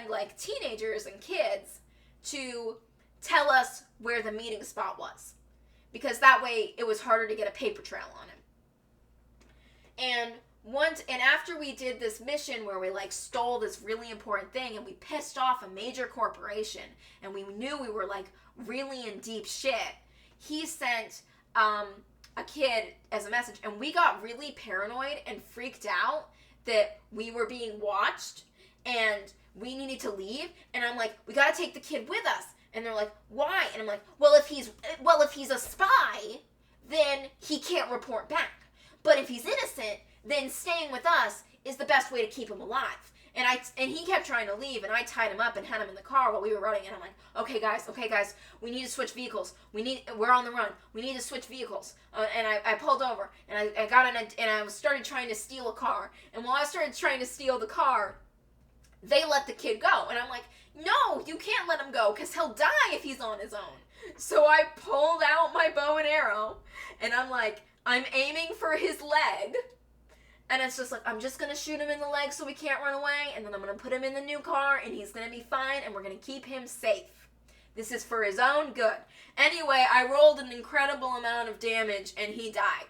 like teenagers and kids to tell us where the meeting spot was, because that way it was harder to get a paper trail on him. And and after we did this mission where we like stole this really important thing and we pissed off a major corporation and we knew we were like really in deep shit, he sent a kid as a message, and we got really paranoid and freaked out that we were being watched and we needed to leave. And I'm like, we gotta take the kid with us. And they're like, why? And I'm like, well, if he's a spy, then he can't report back. But if he's innocent, then staying with us is the best way to keep him alive. And he kept trying to leave, and I tied him up and had him in the car while we were running. And I'm like, okay guys, we need to switch vehicles. We're on the run. We need to switch vehicles. And I pulled over, and I got in, and I started trying to steal a car. And while I started trying to steal the car, they let the kid go. And I'm like, no, you can't let him go, because he'll die if he's on his own. So I pulled out my bow and arrow, and I'm like, I'm aiming for his leg. And it's just like, I'm just going to shoot him in the leg so we can't run away. And then I'm going to put him in the new car and he's going to be fine. And we're going to keep him safe. This is for his own good. Anyway, I rolled an incredible amount of damage and he died.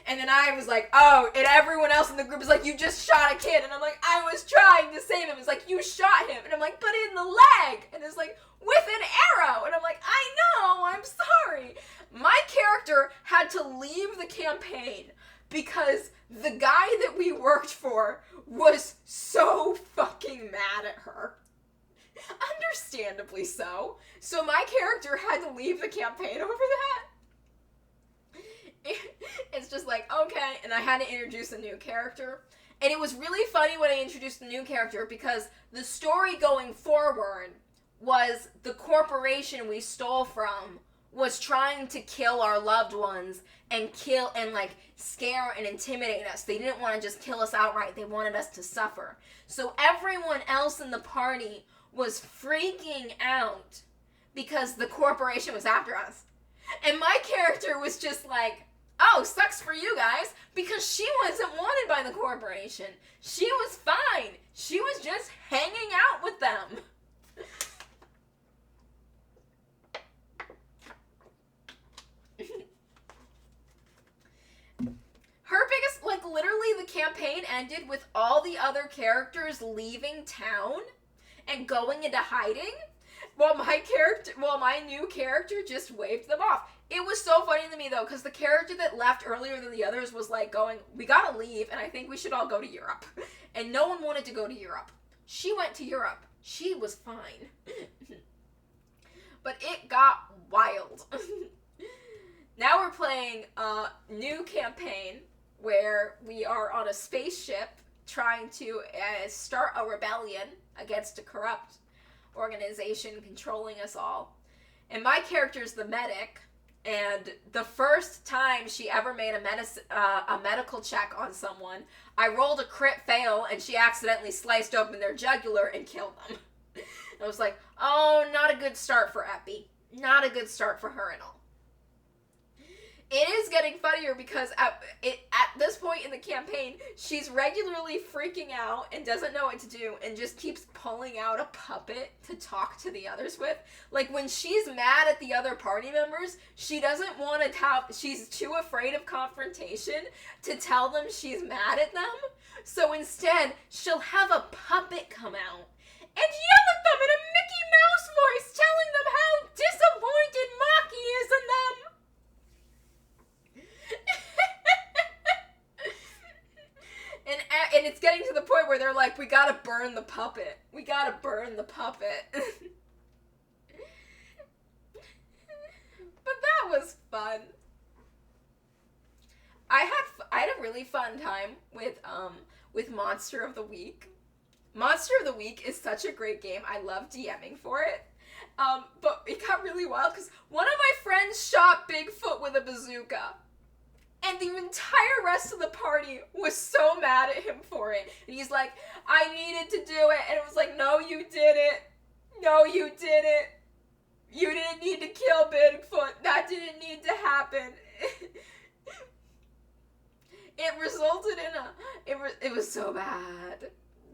And then I was like, oh, and everyone else in the group is like, you just shot a kid. And I'm like, I was trying to save him. It's like, you shot him. And I'm like, but in the leg. And it's like, with an arrow. And I'm like, I know, I'm sorry. My character had to leave the campaign because the guy that we worked for was so fucking mad at her. Understandably so. So my character had to leave the campaign over that. It's just like, okay. And I had to introduce a new character. And it was really funny when I introduced the new character because the story going forward was the corporation we stole from was trying to kill our loved ones and kill and like scare and intimidate us. They didn't want to just kill us outright. They wanted us to suffer. So everyone else in the party was freaking out because the corporation was after us. And my character was just like, oh, sucks for you guys, because she wasn't wanted by the corporation. She was fine. She was just hanging out with them. Her biggest, like, literally the campaign ended with all the other characters leaving town and going into hiding while my new character just waved them off. It was so funny to me, though, because the character that left earlier than the others was, like, going, we gotta leave, and I think we should all go to Europe. And no one wanted to go to Europe. She went to Europe. She was fine. But it got wild. Now we're playing a new campaign where we are on a spaceship trying to start a rebellion against a corrupt organization controlling us all. And my character's the medic, and the first time she ever made a medical check on someone, I rolled a crit fail, and she accidentally sliced open their jugular and killed them. I was like, oh, not a good start for Epi. Not a good start for her at all. It is getting funnier because at this point in the campaign, she's regularly freaking out and doesn't know what to do and just keeps pulling out a puppet to talk to the others with. Like, when she's mad at the other party members, she doesn't want to she's too afraid of confrontation to tell them she's mad at them. So instead, she'll have a puppet come out and yell at them in a Mickey Mouse voice, telling them how disappointed Maki is in them. And it's getting to the point where they're like, we gotta burn the puppet. We gotta burn the puppet. But that was fun. I had a really fun time with Monster of the Week. Monster of the Week is such a great game. I love DMing for it. But it got really wild because one of my friends shot Bigfoot with a bazooka. And the entire rest of the party was so mad at him for it. And he's like, I needed to do it. And it was like, no, you didn't. No, you didn't. You didn't need to kill Bigfoot. That didn't need to happen. It resulted in it was so bad.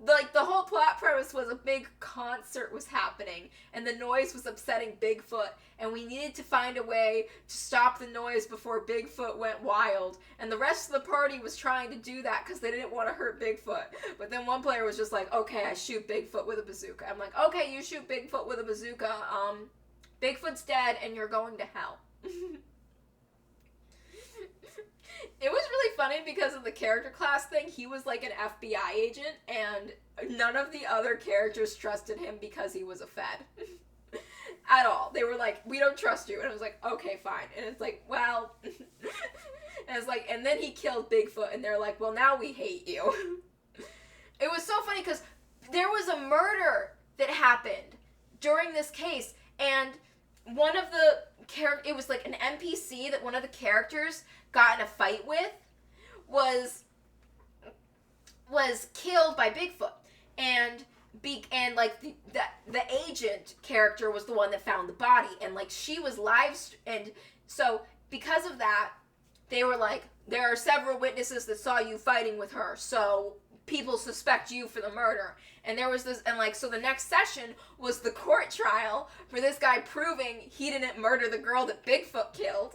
Like, the whole plot premise premise was a big concert was happening, and the noise was upsetting Bigfoot, and we needed to find a way to stop the noise before Bigfoot went wild. And the rest of the party was trying to do that because they didn't want to hurt Bigfoot. But then one player was just like, okay, I shoot Bigfoot with a bazooka. I'm like, okay, you shoot Bigfoot with a bazooka. Bigfoot's dead, and you're going to hell. It was really funny because of the character class thing. He was like an FBI agent, and none of the other characters trusted him because he was a Fed. At all. They were like, we don't trust you. And I was like, okay, fine. And it's like, well... and it's like, and then he killed Bigfoot, and they're like, well, now we hate you. It was so funny because there was a murder that happened during this case, and one of the it was like an NPC that one of the characters got in a fight with was killed by Bigfoot, and like the agent character was the one that found the body, and like she was and so because of that they were like, there are several witnesses that saw you fighting with her, so people suspect you for the murder. And there was this, and like, so the next session was the court trial for this guy proving he didn't murder the girl that Bigfoot killed.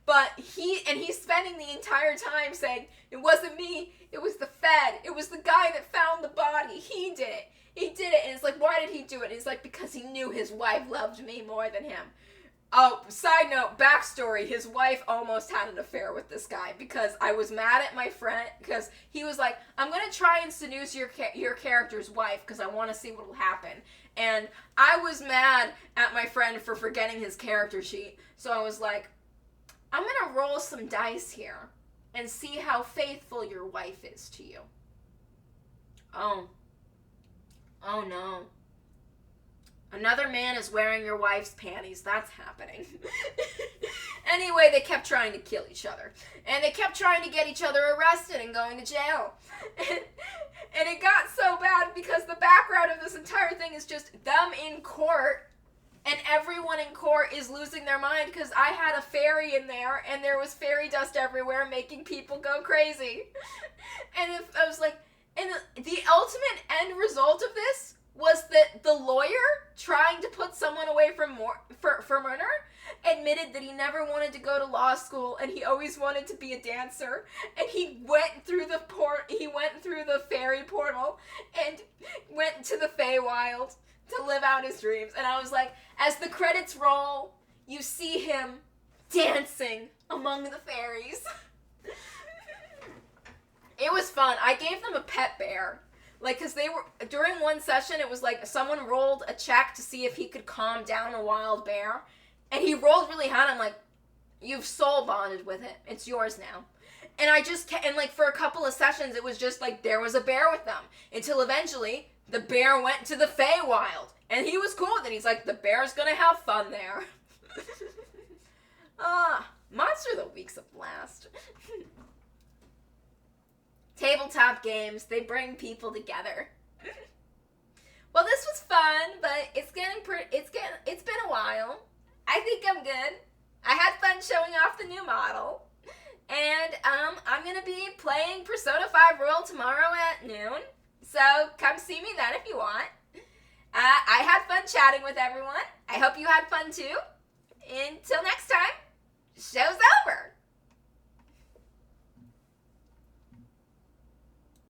But he's spending the entire time saying, it wasn't me, it was the Fed, it was the guy that found the body, he did it. And it's like, why did he do it? And it's like, because he knew his wife loved me more than him. Oh, side note, backstory, his wife almost had an affair with this guy because I was mad at my friend because he was like, I'm going to try and seduce your character's wife because I want to see what will happen. And I was mad at my friend for forgetting his character sheet. So I was like, I'm going to roll some dice here and see how faithful your wife is to you. Oh no. Another man is wearing your wife's panties. That's happening. Anyway, they kept trying to kill each other. And they kept trying to get each other arrested and going to jail. And it got so bad because the background of this entire thing is just them in court. And everyone in court is losing their mind because I had a fairy in there and there was fairy dust everywhere making people go crazy. And I was like, and the ultimate end result of this was that the lawyer trying to put someone away for murder admitted that he never wanted to go to law school and he always wanted to be a dancer, and he went through the fairy portal and went to the Feywild to live out his dreams. And I was like, as the credits roll, you see him dancing among the fairies. It was fun. I gave them a pet bear. Like, because they were, during one session, it was like someone rolled a check to see if he could calm down a wild bear. And he rolled really high, and I'm like, you've soul bonded with it. It's yours now. And and like for a couple of sessions, it was just like there was a bear with them. Until eventually, the bear went to the Feywild. And he was cool with it. He's like, the bear's gonna have fun there. Monster of the Week's a blast. Tabletop games, they bring people together. Well, this was fun, but it's been a while. I think I'm good. I had fun showing off the new model. And I'm going to be playing Persona 5 Royal tomorrow at noon. So come see me then if you want. I had fun chatting with everyone. I hope you had fun too.